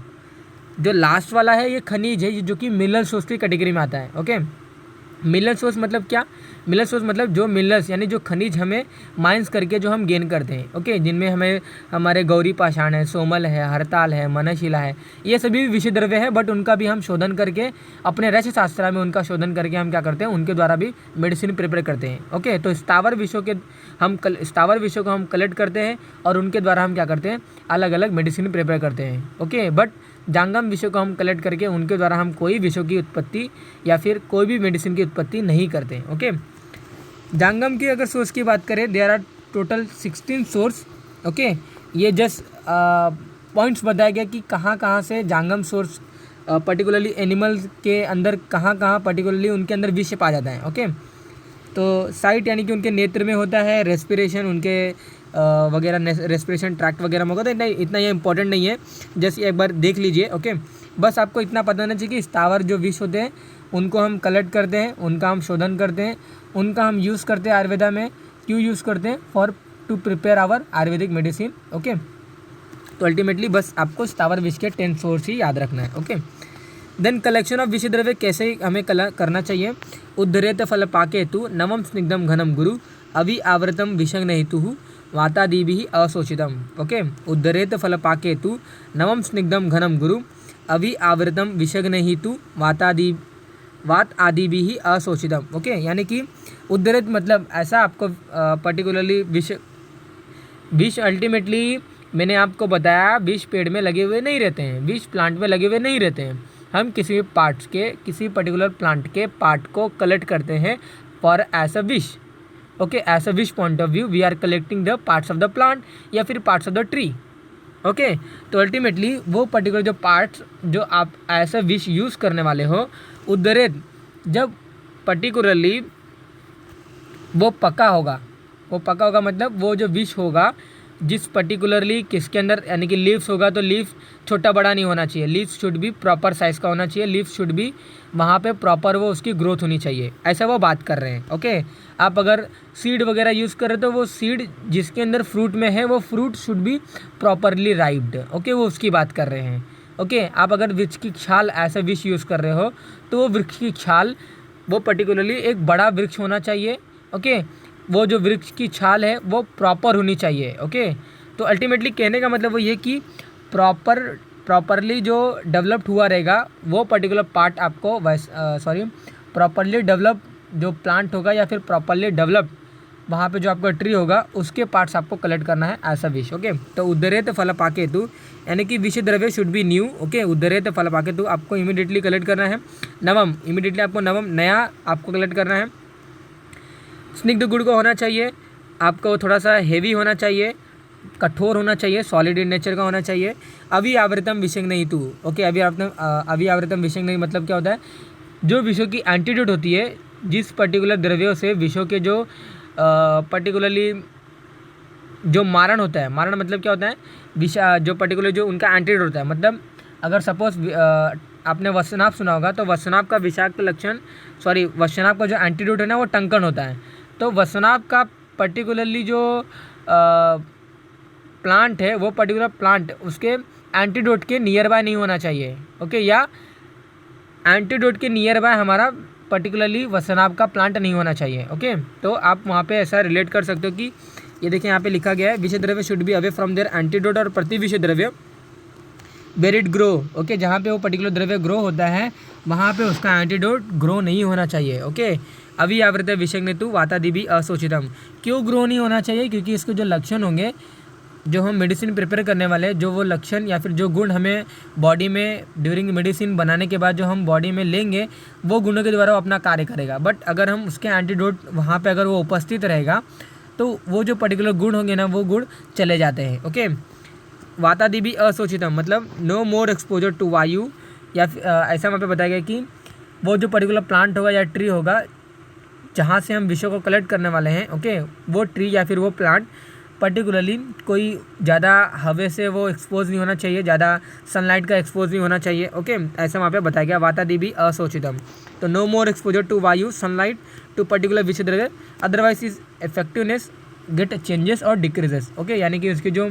जो लास्ट वाला है ये खनिज है, जो कि मिनरल सोर्स की कैटेगरी में आता है। ओके, मिनरल सोर्स मतलब क्या? मिनरल सोर्स मतलब जो मिनरल्स यानी जो खनिज हमें माइंस करके जो हम गेन करते हैं। ओके, जिनमें हमें हमारे गौरी पाषाण है, सोमल है, हरताल है, मनशिला है, ये सभी विषय द्रव्य है, बट उनका भी हम शोधन करके अपने रस शास्त्र में उनका शोधन करके हम क्या करते हैं, उनके द्वारा भी मेडिसिन प्रिपेयर करते हैं। ओके, तो स्थावर विषयों को हम कलेक्ट करते हैं और उनके द्वारा हम क्या करते हैं, अलग अलग मेडिसिन प्रिपेयर करते हैं। ओके, बट जांगम विषयों को हम कलेक्ट करके उनके द्वारा हम कोई विषयों की उत्पत्ति या फिर कोई भी मेडिसिन की उत्पत्ति नहीं करते। ओके, जांगम की अगर सोर्स की बात करें, there are total 16 source. Okay, ये जस्ट पॉइंट्स बताया गया कि कहाँ कहाँ से जांगम सोर्स पर्टिकुलरली एनिमल्स के अंदर कहाँ कहाँ पर्टिकुलरली उनके अंदर विष पाया जाता है। ओके, तो साइट यानी कि उनके नेत्र में होता है, रेस्पिरेशन उनके वगैरह रेस्पिरेशन ट्रैक्ट वगैरह में होता है। इतना ये इंपॉर्टेंट नहीं है, जस्ट एक बार देख लीजिए। ओके, बस आपको इतना पता होना चाहिए कि स्थावर जो विष होते हैं उनको हम कलेक्ट करते हैं, उनका हम शोधन करते हैं, उनका हम यूज़ करते हैं आयुर्वेदा में। क्यों यूज़ करते हैं? For to prepare our Ayurvedic medicine. Okay, तो अल्टीमेटली बस आपको स्थावर विष के 10 सोर्स ही याद रखना है। ओके, देन कलेक्शन ऑफ विषय द्रव्य कैसे हमें करना चाहिए? उद्धरेत फल पाकेतु नवम स्निग्धम घनम गुरु अवि आवृतम विषंग हेतु वातादिभिः अशोषितम। ओके, उद्धरेत फल पाकेतु नवम स्निग्धम घनम गुरु अवि आवृतम विषंग हेतु वात आदिभिः अशोषितम। ओके, यानी कि उद्धरेत मतलब ऐसा आपको पर्टिकुलरली विष अल्टीमेटली मैंने आपको बताया, विष पेड़ में लगे हुए नहीं रहते हैं, विष प्लांट में लगे हुए नहीं रहते हैं। हम किसी पर्टिकुलर प्लांट के पार्ट को कलेक्ट करते हैं फॉर एज अ विश। ओके, एज अ विश point of view we are collecting the parts of the plant या फिर parts of the tree. Okay, तो अल्टीमेटली वो पर्टिकुलर जो पार्ट्स जो आप एज अ विश यूज़ करने वाले हो, उद्धरेत जब पर्टिकुलरली वो पका होगा मतलब वो जो विष होगा जिस पर्टिकुलरली किसके अंदर यानी कि लीव्स होगा, तो लीव्स छोटा बड़ा नहीं होना चाहिए, लीव्स शुड भी प्रॉपर साइज़ का होना चाहिए, लीव्स शुड भी वहाँ पे प्रॉपर वो उसकी ग्रोथ होनी चाहिए, ऐसा वो बात कर रहे हैं। ओके, आप अगर सीड वगैरह यूज़ कर रहे हो तो वो सीड जिसके अंदर फ्रूट में है वो फ्रूट शुड भी प्रॉपरली राइप्ड। ओके, वो उसकी बात कर रहे हैं। ओके, आप अगर वृक्ष की छाल ऐसा विष यूज़ कर रहे हो तो वो वृक्ष की छाल वो पर्टिकुलरली एक बड़ा वृक्ष होना चाहिए। ओके, वो जो वृक्ष की छाल है वो प्रॉपर होनी चाहिए। ओके, तो अल्टीमेटली कहने का मतलब वो ये कि प्रॉपरली जो डेवलप्ड हुआ रहेगा वो पर्टिकुलर पार्ट आपको प्रॉपरली डेवलप जो प्लांट होगा या फिर प्रॉपरली डेवलप्ड वहाँ पे जो आपका ट्री होगा उसके पार्ट्स आपको कलेक्ट करना है ऐसा विष। ओके, तो उद्धरेत फल पाकेतु यानी कि विषय द्रव्य शुड बी न्यू। ओके, उद्धरेत फल पाकेतु आपको इमीडिएटली कलेक्ट करना है। नवम इमीडिएटली आपको नया आपको कलेक्ट करना है। स्निग्ध गुड़ को होना चाहिए, आपको थोड़ा सा हेवी होना चाहिए। कठोर होना चाहिए, सॉलिड इन नेचर का होना चाहिए। अविआवृतम विषंग नहीं तू, ओके। अविआवृतम विषंग नहीं मतलब क्या होता है, जो विषों की एंटीडोट होती है, जिस पर्टिकुलर द्रव्यों से विषों के जो पर्टिकुलरली जो मारण होता है, मारण मतलब क्या होता है, विष जो पर्टिकुलर जो उनका एंटीडोट होता है, मतलब अगर सपोज आपने वस्त्रनाभ सुना होगा, तो वस्त्रनाभ का विषाक्त लक्षण, सॉरी, वस्त्रनाभ का जो एंटीडोट है ना वो टंकन होता है। तो वस्त्रनाभ का पर्टिकुलरली जो प्लांट है, वो पर्टिकुलर प्लांट उसके एंटीडोट के नियर बाय नहीं होना चाहिए, ओके, या एंटीडोट के नियर बाय हमारा पर्टिकुलरली वस्त्रनाभ का प्लांट नहीं होना चाहिए, ओके। तो आप वहाँ पे ऐसा रिलेट कर सकते हो कि ये देखिए यहाँ पे लिखा गया है, विषय द्रव्य should be away from their antidote, और प्रति विषय द्रव्य वेर इट ग्रो, ओके, जहाँ पे वो पर्टिकुलर द्रव्य ग्रो होता है वहाँ पे उसका एंटीडोट ग्रो नहीं होना चाहिए, ओके। अविआवृत विषग्नेतु वातादिभि असोचितम, क्यों ग्रो नहीं होना चाहिए, क्योंकि इसके जो लक्षण होंगे, जो हम मेडिसिन प्रिपेयर करने वाले हैं, जो वो लक्षण या फिर जो गुण हमें बॉडी में ड्यूरिंग मेडिसिन बनाने के बाद जो हम बॉडी में लेंगे, वो गुणों के द्वारा वो अपना कार्य करेगा। बट अगर हम उसके एंटीडोट वहाँ पे अगर वो उपस्थित रहेगा तो वो जो पर्टिकुलर गुण होंगे ना, वो गुण चले जाते हैं, ओके। वातादिभि असोचितम मतलब नो मोर एक्सपोजर टू वायु, या ऐसा वहाँ पे बताया गया कि वो जो पर्टिकुलर प्लांट होगा या ट्री होगा जहाँ से हम विषयों को कलेक्ट करने वाले हैं, ओके, वो ट्री या फिर वो प्लांट पर्टिकुलरली कोई ज़्यादा हवा से वो एक्सपोज नहीं होना चाहिए, ज़्यादा सनलाइट का एक्सपोज नहीं होना चाहिए, ओके, ऐसा वहाँ पे बताया गया। वातादिभि असोचितम, तो नो मोर एक्सपोजर टू वायु, सनलाइट टू पर्टिकुलर विषय द्रव्य, otherwise is effectiveness get changes और डिक्रीजेस, ओके, यानी कि उसकी जो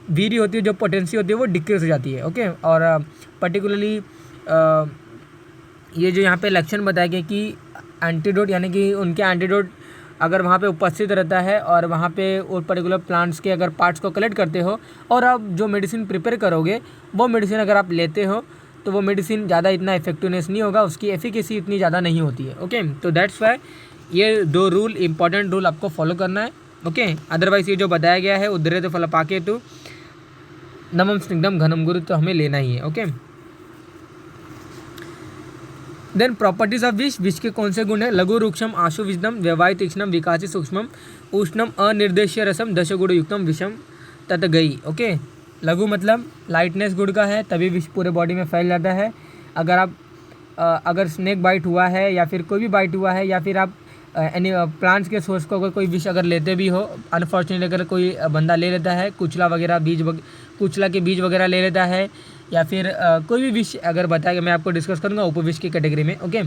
वीरी होती है, जो पोटेंसी होती है, वो डिक्रीज हो जाती है, ओके। और पर्टिकुलरली ये जो यहाँ पे लक्षण बताया गया कि एंटीडोट यानी कि उनके एंटीडोट अगर वहाँ पे उपस्थित रहता है और वहाँ पे वो पर्टिकुलर प्लांट्स के अगर पार्ट्स को कलेक्ट करते हो और आप जो मेडिसिन प्रिपेयर करोगे, वो मेडिसिन अगर आप लेते हो तो वो मेडिसिन ज़्यादा इतना इफेक्टिवनेस नहीं होगा, उसकी एफिकेसी इतनी ज़्यादा नहीं होती है, ओके। तो दैट्स वाई ये 2 रूल, इंपॉर्टेंट रूल आपको फॉलो करना है, ओके। अदरवाइज ये जो बताया गया है उद्धरे तो फलपाके तो नमम स्निग्धम घनम गुरु, तो हमें लेना ही है, ओके। देन प्रॉपर्टीज ऑफ विष, विष के कौन से गुण है, लघु रूक्षम आशु विषदम व्यवाय तीक्ष्णम विकासी सूक्ष्मम उष्णम अनिर्देश्य रसम दश गुण युक्तम विषम तत गई, ओके। लघु मतलब लाइटनेस गुण का है, तभी विष पूरे बॉडी में फैल जाता है। अगर आप अगर स्नेक बाइट हुआ है या फिर कोई भी बाइट हुआ है या फिर आप एनी प्लांट्स के सोर्स को अगर कोई विष अगर लेते भी हो, अनफॉर्चुनेटली अगर कोई बंदा ले लेता है, कुचला वगैरह कुचला के बीज वगैरह ले लेता है, या फिर कोई भी विष अगर बताया, मैं आपको डिस्कस करूँगा उपविष की कैटेगरी में, ओके।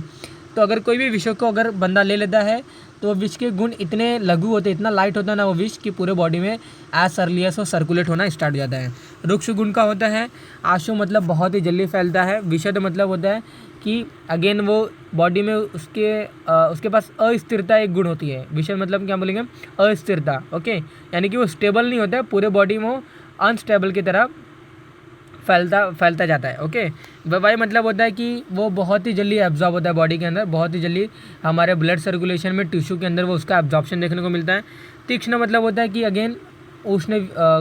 तो अगर कोई भी विषयों को अगर बंदा ले लेता है तो विष के गुण इतने लघु होते, इतना लाइट होता है ना वो विष कि पूरे बॉडी में एज अर्ली एज वो सर्कुलेट होना स्टार्ट हो जाता है। रुक्ष गुण का होता है, आशु मतलब बहुत ही जल्दी फैलता है, विषद मतलब होता है कि अगेन वो बॉडी में उसके पास अस्थिरता एक गुण होती है। विषद मतलब क्या बोलेंगे, अस्थिरता, ओके, यानी कि वो स्टेबल नहीं होता है, पूरे बॉडी में अनस्टेबल की तरह फैलता जाता है, ओके। वाई मतलब होता है कि वो बहुत ही जल्दी एब्जॉर्ब होता है बॉडी के अंदर, बहुत ही जल्दी हमारे ब्लड सर्कुलेशन में टिश्यू के अंदर वो उसका एब्जॉर्प्शन देखने को मिलता है। तीक्ष्ण मतलब होता है कि अगेन उष्ण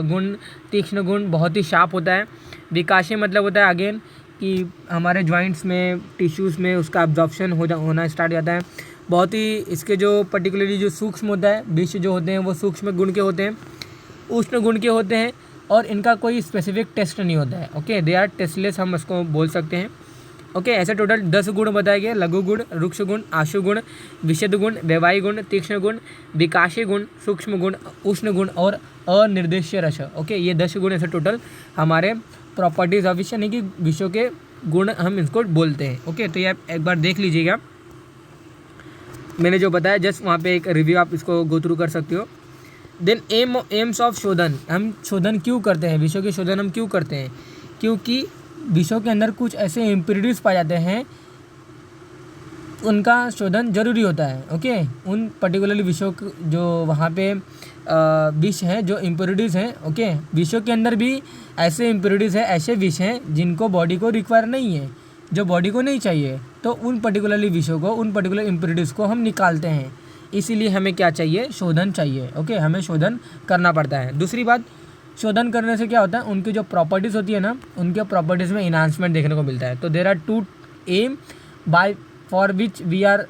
गुण, तीक्ष्ण गुण बहुत ही शार्प होता है। विकासी मतलब होता है अगेन कि हमारे जॉइंट्स में टिश्यूज़ में उसका एब्जॉर्प्शन होना स्टार्ट हो जाता है। बहुत ही इसके जो पर्टिकुलरली जो सूक्ष्म होता है, विष जो होते हैं वो सूक्ष्म गुण के होते हैं, उष्ण गुण के होते हैं, और इनका कोई स्पेसिफिक टेस्ट नहीं होता है, ओके, दे आर टेस्टलेस, हम इसको बोल सकते हैं, ओके। ऐसे टोटल 10 गुण बताए गए, लघु गुण, रुक्ष गुण, आशु गुण, विषद गुण, व्यवायी गुण, तीक्ष्ण गुण, विकासी गुण, सूक्ष्म गुण, उष्ण गुण और अनिर्देश्य रस, ओके। ये 10 गुण ऐसे टोटल हमारे प्रॉपर्टीज ऑफ विष यानी कि विषयों के गुण हम इसको बोलते हैं, ओके। तो ये आप एक बार देख लीजिएगा, मैंने जो बताया जस्ट वहाँ पे एक रिव्यू आप इसको गो थ्रू कर सकते हो। देन एम्स ऑफ शोधन, हम शोधन क्यों करते हैं, विषयों के शोधन हम क्यों करते हैं, क्योंकि विषयों के अंदर कुछ ऐसे इम्प्योरिटीज पाए जाते हैं, उनका शोधन जरूरी होता है, ओके। उन पर्टिकुलरली विषयों जो वहाँ पे विष हैं, जो इम्प्योरिटीज़ हैं, ओके। विषयों के अंदर भी ऐसे इम्प्योरिटीज़ हैं, ऐसे विष हैं जिनको बॉडी को रिक्वायर नहीं है, जो बॉडी को नहीं चाहिए, तो उन पर्टिकुलरली विषयों को, उन पर्टिकुलर इम्प्योरिटीज़ को हम निकालते हैं। इसीलिए हमें क्या चाहिए, शोधन चाहिए, ओके, हमें शोधन करना पड़ता है। दूसरी बात, शोधन करने से क्या होता है, उनकी जो प्रॉपर्टीज़ होती है ना, उनके प्रॉपर्टीज़ में इन्हांसमेंट देखने को मिलता है। तो there are 2 aim by for which we are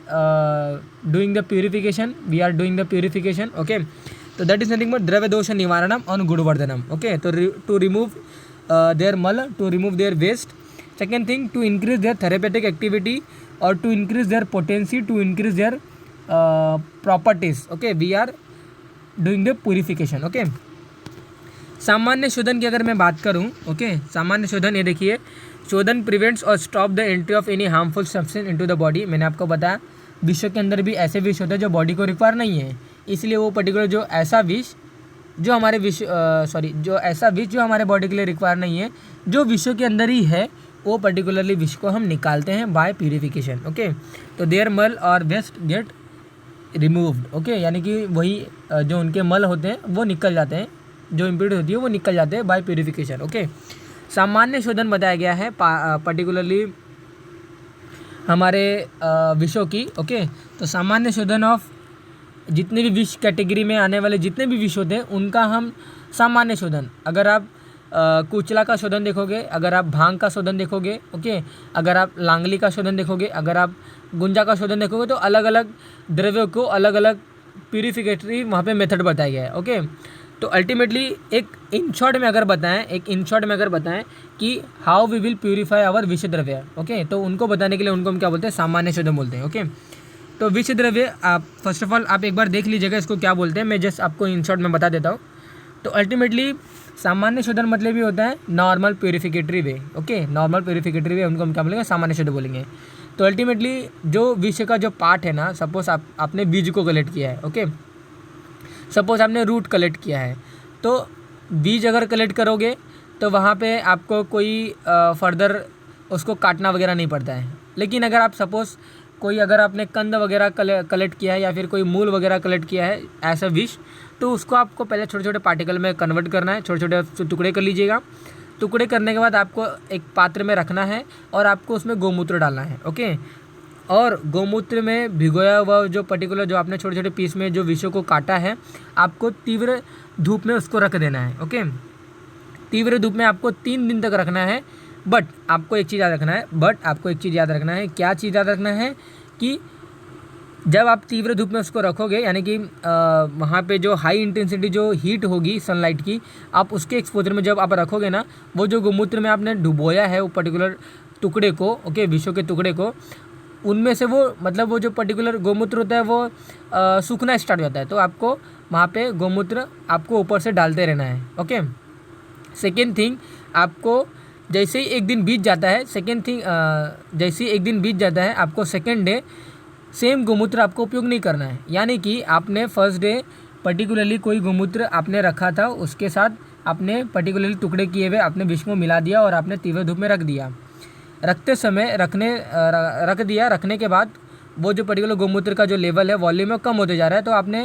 doing the purification, okay. तो दैट इज नथिंग बट द्रव्य दोष निवारणम और गुणवर्धनम. ओके, तो टू रिमूव देयर मल, to remove their waste. Second thing, to increase their therapeutic activity और to increase their potency, to increase their properties. Okay, we are doing the purification. Okay, सामान्य शोधन की अगर मैं बात करूं, ओके, सामान्य शोधन, ये देखिए, शोधन प्रिवेंट्स और stop the entry of any harmful substance into the body. मैंने आपको बताया विषयों के अंदर भी ऐसे विष होते हैं जो बॉडी को रिक्वायर नहीं है, इसलिए वो पर्टिकुलर जो ऐसा विष जो हमारे जो ऐसा विष जो हमारे बॉडी के लिए रिक्वायर नहीं है, जो विषयों के अंदर ही है, वो पर्टिकुलरली विष को हम निकालते हैं बाय प्यूरिफिकेशन. ओके, तो देयर मल और वेस्ट गेट रिमूव्ड. ओके, यानी कि वही जो उनके मल होते हैं वो निकल जाते हैं, जो इम्प्योरिटी होती है वो निकल जाते हैं बाय प्यूरिफिकेशन. ओके, सामान्य शोधन बताया गया है पर्टिकुलरली हमारे विषयों की. ओके, तो सामान्य शोधन ऑफ जितने भी विष कैटेगरी में आने वाले जितने भी विष होते हैं उनका हम सामान्य शोधन, अगर आप कुचला का शोधन देखोगे, अगर आप भांग का शोधन देखोगे, ओके, अगर आप लांगली का शोधन देखोगे, अगर आप गुंजा का शोधन देखोगे, तो अलग अलग द्रव्यों को अलग अलग प्यूरिफिकेटरी वहाँ पे मेथड बताया गया है. ओके, तो अल्टीमेटली एक इन शॉर्ट में अगर बताएं कि how we will purify our विष द्रव्य. ओके, तो उनको बताने के लिए उनको हम क्या बोलते हैं, सामान्य शोधन बोलते हैं. ओके, तो विष द्रव्य आप फर्स्ट ऑफ ऑल आप एक बार देख लीजिएगा इसको क्या बोलते हैं, मैं जस्ट आपको इन शॉर्ट में बता देता हूँ. तो अल्टीमेटली सामान्य शोधन मतलब ही होता है नॉर्मल प्यूरिफिकेटरी वे. ओके, नॉर्मल प्यूरिफिकेटरी वे, उनको हम क्या बोलेंगे, सामान्य शोधन बोलेंगे. तो अल्टीमेटली जो विष का जो पार्ट है ना, सपोज आपने बीज को कलेक्ट किया है. ओके, सपोज आपने रूट कलेक्ट किया है, तो बीज अगर कलेक्ट करोगे तो वहाँ पे आपको कोई फर्दर उसको काटना वगैरह नहीं पड़ता है. लेकिन अगर आप सपोज़ कोई अगर आपने कंद वगैरह कलेक्ट किया है या फिर कोई मूल वगैरह कलेक्ट किया है ऐसा विष, तो उसको आपको पहले छोटे छोटे पार्टिकल में कन्वर्ट करना है, छोटे छोटे टुकड़े कर लीजिएगा. टुकड़े करने के बाद आपको एक पात्र में रखना है और आपको उसमें गोमूत्र डालना है. ओके, और गोमूत्र में भिगोया हुआ जो पर्टिकुलर जो आपने छोटे छोटे पीस में जो विषयों को काटा है, आपको तीव्र धूप में उसको रख देना है. ओके, तीव्र धूप में आपको 3 दिन तक रखना है. बट आपको एक चीज़ याद रखना है. क्या चीज़ याद रखना है कि जब आप तीव्र धूप में उसको रखोगे, यानी कि वहाँ पे जो हाई इंटेंसिटी जो हीट होगी सनलाइट की, आप उसके एक्सपोजर में जब आप रखोगे ना, वो जो गोमूत्र में आपने डुबोया है वो पर्टिकुलर टुकड़े को, ओके, विषयों के टुकड़े को, उनमें से वो मतलब वो जो पर्टिकुलर गोमूत्र होता है वो सूखना स्टार्ट हो जाता है. तो आपको वहाँ पे गोमूत्र आपको ऊपर से डालते रहना है. ओके, सेकेंड थिंग, आपको जैसे ही एक दिन बीत जाता है, आपको सेकेंड डे सेम गोमूत्र आपको उपयोग नहीं करना है. यानी कि आपने फर्स्ट डे पर्टिकुलरली कोई गोमूत्र आपने रखा था, उसके साथ आपने पर्टिकुलरली टुकड़े किए हुए आपने विष को मिला दिया और आपने तीव्र धूप में रख दिया. रखने के बाद वो जो पर्टिकुलर गोमूत्र का जो लेवल है, वॉल्यूम है, कम होते जा रहा है, तो आपने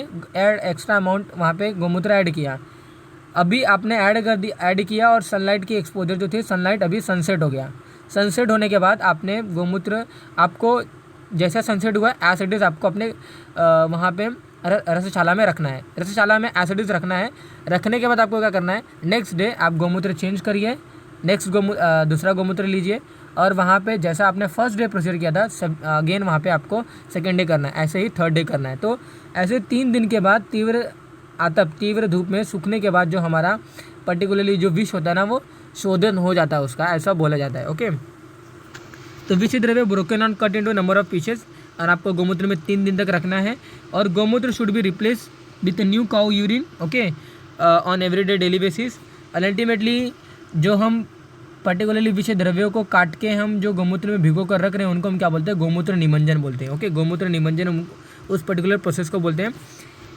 एक्स्ट्रा अमाउंट वहाँ पे गोमूत्र ऐड किया. अभी आपने ऐड किया और सनलाइट की एक्सपोजर जो थी, सनलाइट अभी सनसेट हो गया. सनसेट होने के बाद आपने गोमूत्र, आपको जैसा सनसेट हुआ एसिडिस आपको अपने वहाँ पे रसशाला में रखना है. रसशाला में एसिडिस रखना है. रखने के बाद आपको क्या करना है, नेक्स्ट डे आप गोमूत्र चेंज करिए, दूसरा गोमूत्र लीजिए और वहाँ पे जैसा आपने फर्स्ट डे प्रोसीड किया था अगेन वहाँ पे आपको सेकेंड डे करना है, ऐसे ही थर्ड डे करना है. तो ऐसे 3 दिन के बाद तीव्र धूप में सूखने के बाद जो हमारा पर्टिकुलरली जो विष होता है ना, वो शोधन हो जाता है उसका, ऐसा बोला जाता है. ओके, तो विष द्रव्य broken on cut into number of pieces और आपको गोमूत्र में 3 दिन तक रखना है. और गोमूत्र should be replace with new cow urine, okay, on everyday daily basis. और अल्टीमेटली जो हम पर्टिकुलरली विषय द्रव्यों को काट के हम जो गोमूत्र में भिगो कर रख रहे हैं, उनको हम क्या बोलते हैं, गोमूत्र निमंजन बोलते हैं. ओके, गोमूत्र निमंजन उस पर्टिकुलर प्रोसेस को बोलते हैं.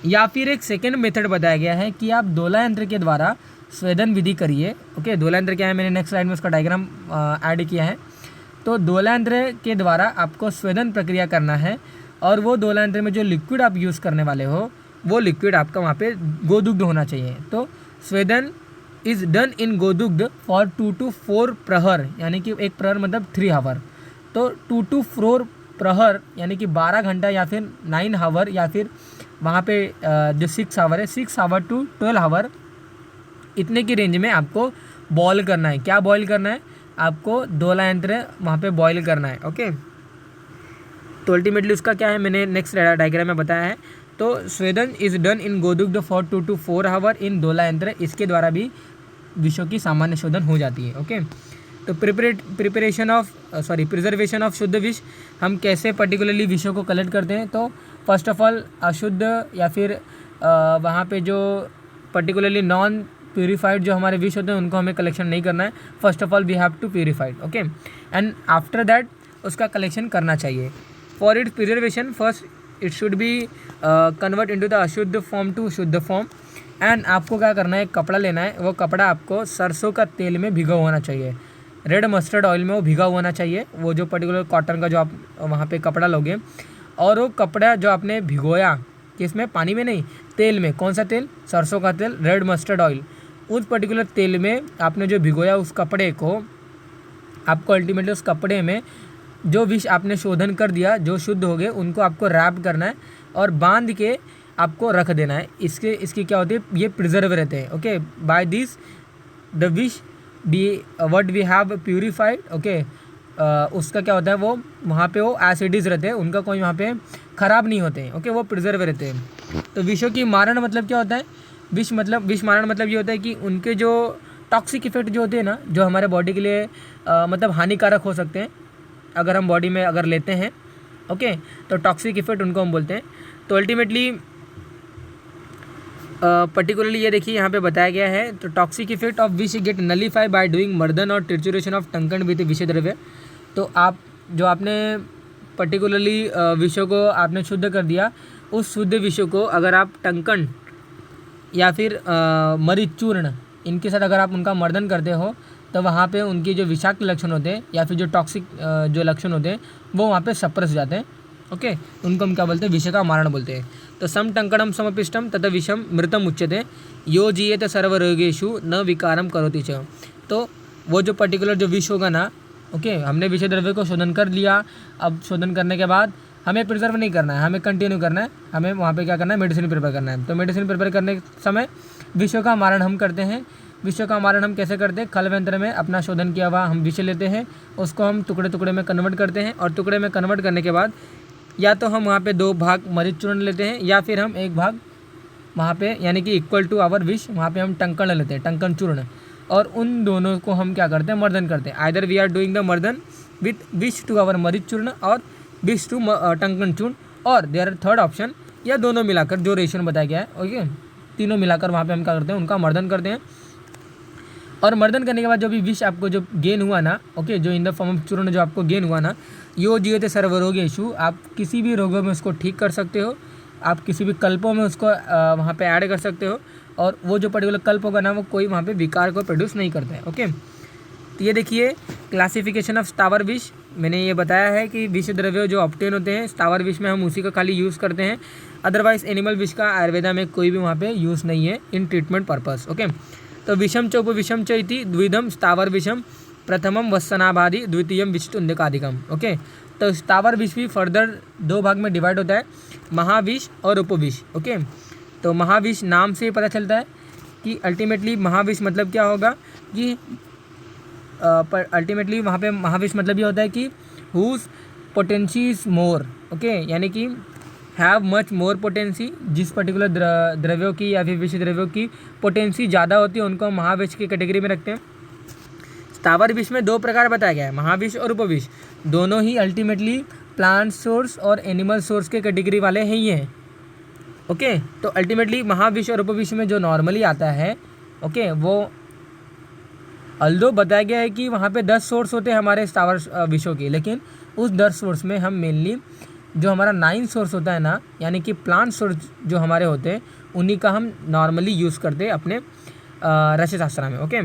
या फिर एक सेकेंड मेथड बताया गया है कि आप दोला यंत्र के द्वारा स्वेदन विधि करिए. ओके, दोला यंत्र क्या है, मैंने नेक्स्ट स्लाइड में उसका डायग्राम ऐड किया है. तो दोला यंत्र के द्वारा आपको स्वेदन प्रक्रिया करना है और वो दोला यंत्र में जो लिक्विड आप यूज़ करने वाले हो, वो लिक्विड आपका वहाँ पे गोदुग्ध होना चाहिए. तो स्वेदन इज़ डन इन गोदुग्ध फॉर 2 to 4 प्रहर, यानी कि एक प्रहर मतलब 3 आवर. तो 2 to 4 प्रहर यानी कि 12 घंटा या फिर 9 आवर या फिर वहाँ पे जो 6 आवर है 6 आवर to 12 आवर, इतने की रेंज में आपको बॉयल करना है. क्या बॉयल करना है, आपको दोला यंत्र वहाँ पे बॉयल करना है. ओके, तो अल्टीमेटली उसका क्या है, मैंने नेक्स्ट डायग्राम में बताया है. तो स्वेदन इज डन इन गोदुग्ध फॉर 2 to 4 आवर इन दोला यंत्र, इसके द्वारा भी विषों की सामान्य शोधन हो जाती है। ओके, तो प्रिजर्वेशन ऑफ शुद्ध विष, हम कैसे पर्टिकुलरली विषों को कलेक्ट करते हैं। तो फर्स्ट ऑफ ऑल अशुद्ध या फिर वहाँ पे जो पर्टिकुलरली नॉन प्यूरिफाइड जो हमारे विष होते हैं उनको हमें कलेक्शन नहीं करना है। First of all we have to purified, okay, and after that उसका कलेक्शन करना चाहिए। For its preservation first it should be convert into the अशुद्ध फॉर्म टू शुद्ध फॉर्म। एंड आपको क्या करना है, कपड़ा लेना है, वो कपड़ा आपको सरसों का तेल में भिगा होना चाहिए, रेड मस्टर्ड ऑयल में वो भिगा होना चाहिए, वो जो पर्टिकुलर कॉटन का जो आप वहाँ पे कपड़ा लोगे। और वो कपड़ा जो आपने भिगोया किसमें, पानी में नहीं, तेल में। कौन सा तेल, सरसों का तेल, रेड मस्टर्ड ऑयल। उस पर्टिकुलर तेल में आपने जो भिगोया उस कपड़े को, आपको अल्टीमेटली उस कपड़े में जो विष आपने शोधन कर दिया, जो शुद्ध हो गए, उनको आपको रैप करना है और बांध के आपको रख देना है। इसकी क्या होती है, ये प्रिजर्व रहते हैं। ओके, बाय दिस द विश be what we have purified. Okay, उसका क्या होता है, वो वहाँ पे वो एसिडीज रहते हैं, उनका कोई वहाँ पे ख़राब नहीं होते हैं। ओके, वो प्रिजर्व रहते हैं। तो विषों की मारण मतलब क्या होता है, विष मारण मतलब ये होता है कि उनके जो टॉक्सिक इफेक्ट जो होते हैं ना, जो हमारे बॉडी के लिए मतलब हानिकारक हो सकते हैं अगर हम बॉडी में अगर लेते हैं। ओके, तो टॉक्सिक इफेक्ट उनको हम बोलते हैं। तो अल्टीमेटली पर्टिकुलरली ये देखिए यहाँ पे बताया गया है, तो टॉक्सिक इफेक्ट ऑफ विश गेट नलीफाई बाय डूइंग मर्दन और ट्रिचुरेशन ऑफ टंकन विद विषय द्रव्य। तो आप जो आपने पर्टिकुलरली विषयों को आपने शुद्ध कर दिया, उस शुद्ध विषयों को अगर आप टंकन या फिर मरीच चूर्ण, इनके साथ अगर आप उनका मर्दन करते हो, तो वहाँ पे उनके जो विषाक्त लक्षण होते हैं या फिर जो टॉक्सिक जो लक्षण होते हैं वो वहाँ पे सप्रेस हो जाते हैं। ओके, उनको हम क्या बोलते हैं, विष का मारण बोलते हैं। तो सम टंकणम समपिष्टम तथा विषम मृतम उच्यते यो जीयेत सर्वरोगेषु न विकारम करोति च। तो वो जो पर्टिकुलर जो विष होगा ना, ओके, हमने विषय द्रव्य को शोधन कर लिया। अब शोधन करने के बाद हमें प्रिजर्व नहीं करना है, हमें कंटिन्यू करना है, हमें वहाँ पे क्या करना है, मेडिसिन प्रिपेयर करना है। तो मेडिसिन प्रिपेयर करने के समय विषयों का मारण हम करते हैं। विषयों का मारण हम कैसे करते हैं, खल यंत्र में अपना शोधन किया हुआ हम विषय लेते हैं, उसको हम टुकड़े टुकड़े में कन्वर्ट करते हैं, और टुकड़े में कन्वर्ट करने के बाद या तो हम वहाँ पे 2 भाग मरीच चूर्ण लेते हैं, या फिर हम 1 भाग वहाँ पे यानी कि इक्वल टू आवर विष वहाँ पे हम टंकण लेते हैं, टंकण चूर्ण, और उन दोनों को हम क्या करते हैं, मर्दन करते हैं। Either we are doing the मर्दन विथ विष टू आवर मरीच चूर्ण और विष टू टंकण चूर्ण, और देयर थर्ड ऑप्शन, या दोनों मिलाकर जो रेशियो बताया गया है। ओके, तीनों मिलाकर वहाँ पे हम क्या करते हैं, उनका मर्दन करते हैं। और मर्दन करने के बाद जो भी विष आपको जो गेन हुआ ना, ओके, जो इन द फॉर्म ऑफ चूर्ण जो आपको गेन हुआ ना, यो जीवते सर्वरोगेषु, आप किसी भी रोगों में उसको ठीक कर सकते हो, आप किसी भी कल्पों में उसको वहाँ पे ऐड कर सकते हो, और वो जो पर्टिकुलर कल्प होगा ना, वो कोई वहाँ पे विकार को प्रोड्यूस नहीं करता है। ओके, तो ये देखिए क्लासिफिकेशन ऑफ स्थावर विष, मैंने ये बताया है कि विष द्रव्य जो ऑब्टेन होते हैं स्थावर विष में हम उसी का खाली यूज़ करते हैं, अदरवाइज एनिमल विष का आयुर्वेदा में कोई भी वहाँ पे यूज़ नहीं है इन ट्रीटमेंट पर्पस। ओके, तो विषम च उपविषम च इति द्विधम स्थावर विषम, प्रथमम वत्सनाभादि, द्वितीयम विष्टुन्यकाधिकम। ओके, तो स्थावर विष भी फर्दर 2 भाग में डिवाइड होता है, महाविष और उपविष। ओके, तो महाविष नाम से पता चलता है कि अल्टीमेटली महाविष मतलब क्या होगा कि पर अल्टीमेटली वहाँ पे महाविष मतलब ये होता है कि whose potency is more. Okay, यानी कि हैव मच मोर पोटेंसी, जिस पर्टिकुलर द्रव्यों की या फिर विष द्रव्यों की पोटेंसी ज़्यादा होती है उनको हम महाविष की कैटेगरी में रखते हैं। स्थावर विष में 2 प्रकार बताया गया है, महाविष और उपविष। दोनों ही अल्टीमेटली प्लांट सोर्स और एनिमल सोर्स के कैटेगरी वाले हैं ही हैं। ओके, तो अल्टीमेटली महाविष और उपविष में जो नॉर्मली आता है, ओके, वो अल्दो बताया गया है कि वहाँ पे 10 सोर्स होते हैं हमारे स्थावर विषयों के, लेकिन उस 10 सोर्स में हम मेनली जो हमारा 9 सोर्स होता है ना, यानी कि प्लांट सोर्स जो हमारे होते हैं, उन्हीं का हम नॉर्मली यूज़ करते हैं अपने रसशास्त्र में। ओके,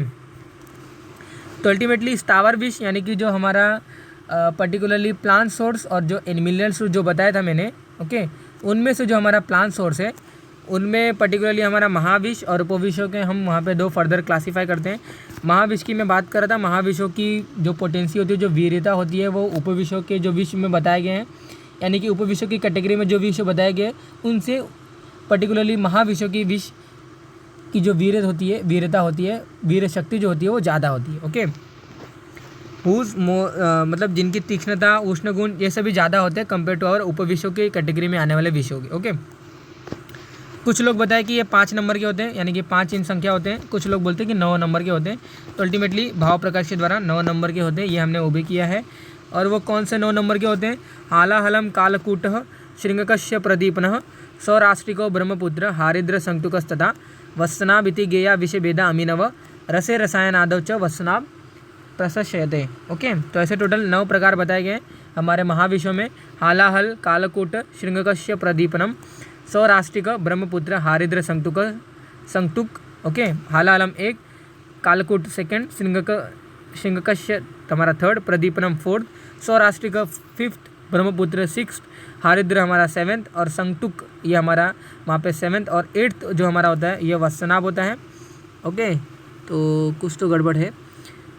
तो अल्टीमेटली स्थावर विष यानी कि जो हमारा पर्टिकुलरली प्लांट सोर्स और जो एनिमल सोर्स जो बताया था मैंने, ओके, उनमें से जो हमारा प्लांट सोर्स है उनमें पर्टिकुलरली हमारा महाविष और उपविषों के हम वहाँ पे 2 फर्दर क्लासीफाई करते हैं। महाविष की मैं बात कर रहा था, महाविषों की जो पोटेंसी होती है, जो वीर्यता होती है, वो उपविषों के जो विष में बताए गए हैं, यानी कि उपविषों की कैटेगरी में जो विष बताए गए उनसे पर्टिकुलरली महाविषों की विष की जो वीरता होती है, वीर शक्ति जो होती है वो ज़्यादा होती है। ओके, मतलब जिनकी तीक्ष्णता, उष्ण गुण ये सभी ज़्यादा होते हैं कंपेयर टू और उपविषों के कैटेगरी में आने वाले विषयों के। ओके, कुछ लोग बताए कि ये 5 नंबर के होते हैं, यानी कि 5 इन संख्या होते हैं, कुछ लोग बोलते हैं कि 9 नंबर के होते हैं। तो अल्टीमेटली भाव प्रकाश के द्वारा 9 नंबर के होते हैं, ये हमने वो भी किया है। और वो कौन से 9 नंबर के होते हैं? हालाहलम कालकूटः श्रृंगकस्य प्रदीपनः सौराष्ट्रिको ब्रह्मपुत्र हारिद्र संक्तुकस्तथा वत्सनाभिति गेया विषभेदा अमीनव रसे रसायनादौ च वत्सनाभ प्रशस्यते। ओके, तो ऐसे टोटल 9 प्रकार बताए गए हमारे महाविश्व में। हालाहल कालकूट श्रृंगकस्य प्रदीपनम सौराष्ट्रिक ब्रह्मपुत्र हारिद्र संक्तुक। ओके, हालाहलम 1, कालकूट 2, श्रृंगकस्य हमारा 3, प्रदीपनम 4, सौराष्ट्रिक 5, ब्रह्मपुत्र 6, हारिद्र हमारा 7 और संक्तुक ये हमारा वहाँ पे 7 और 8 जो हमारा होता है ये वत्सनाभ होता है। ओके, तो कुछ तो गड़बड़ है।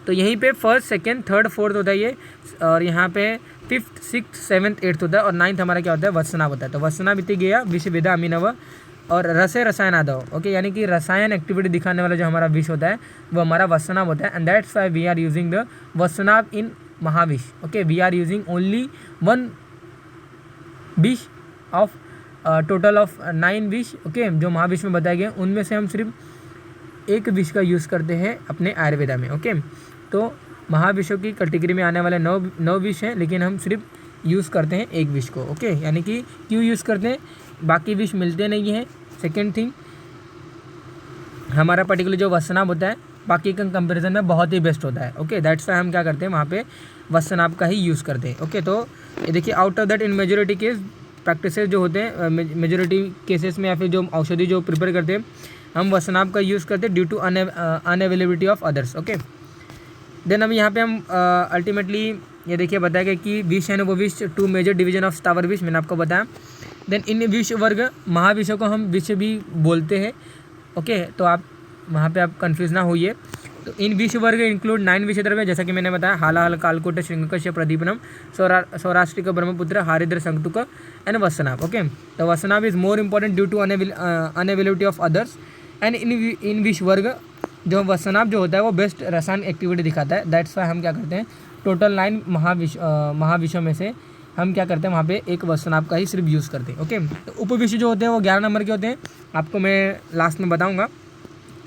तो यहीं पे 1st, 2nd, 3rd, 4th होता है ये, और यहाँ पे 5th, 6th, 7th, 8th होता है, और 9th हमारा क्या होता है? वत्सनाभ होता है। तो वत्सनाभ इति गया विषभेदा अमीनव और रसे रसायनादव। ओके, यानी कि रसायन एक्टिविटी दिखाने वाला जो हमारा विष होता है वो हमारा वत्सनाभ होता है। And that's why we are using the वत्सनाभ इन महाविष। Okay, we are using only 1 विष ऑफ टोटल ऑफ 9 विष। ओके, जो महाविष में बताए गए उनमें से हम सिर्फ एक विष का यूज़ करते हैं अपने आयुर्वेदा में। ओके, तो महाविषों की कैटेगरी में आने वाले 9 विष हैं, लेकिन हम सिर्फ यूज़ करते हैं एक विष को। ओके, यानी कि क्यों यूज़ करते हैं? बाकी विष मिलते नहीं हैं। सेकेंड थिंग, हमारा पर्टिकुलर जो वत्सनाभ होता है बाकी के कंपैरिजन में बहुत ही बेस्ट होता है। ओके, दैट्स व्हाई हम क्या करते हैं वहाँ पे वत्सनाभ का ही यूज़ करते हैं। ओके, तो ये देखिए, out of that in majority case practices जो होते हैं मेजोरिटी केसेस में या फिर जो औषधि जो प्रिपेयर करते हैं हम वत्सनाभ का यूज़ करते हैं due to unavailability of others. Okay, then अब यहाँ पे हम अल्टीमेटली ये देखिए बताया गया कि विष एंड उपविष 2 मेजर डिवीजन ऑफ स्थावर विष, मैंने आपको बताया। देन इन विष वर्ग महाविषों को हम विष भी बोलते हैं। ओके, तो आप वहाँ पे आप कंफ्यूज ना होइए। तो इन विष वर्ग इंक्लूड 9 विषय द्रव्य, जैसा कि मैंने बताया, हालाहल कालकूट श्रृंगकस्य प्रदीपनम सौराष्ट्रिक ब्रह्मपुत्र हारिद्र संक्तुक एंड वत्सनाभ। ओके, तो वत्सनाभ is more important due to unavailability of others. And in विष वर्ग जो वत्सनाभ जो होता है वो बेस्ट रसायन एक्टिविटी दिखाता है। दैट्स वाई हम क्या करते हैं टोटल 9 महाविषयों में से हम क्या करते हैं वहाँ पे एक वत्सनाभ का ही सिर्फ यूज़ करते हैं। ओके, तो उपविष जो होते हैं वो 11 नंबर के होते हैं, आपको मैं लास्ट में बताऊँगा,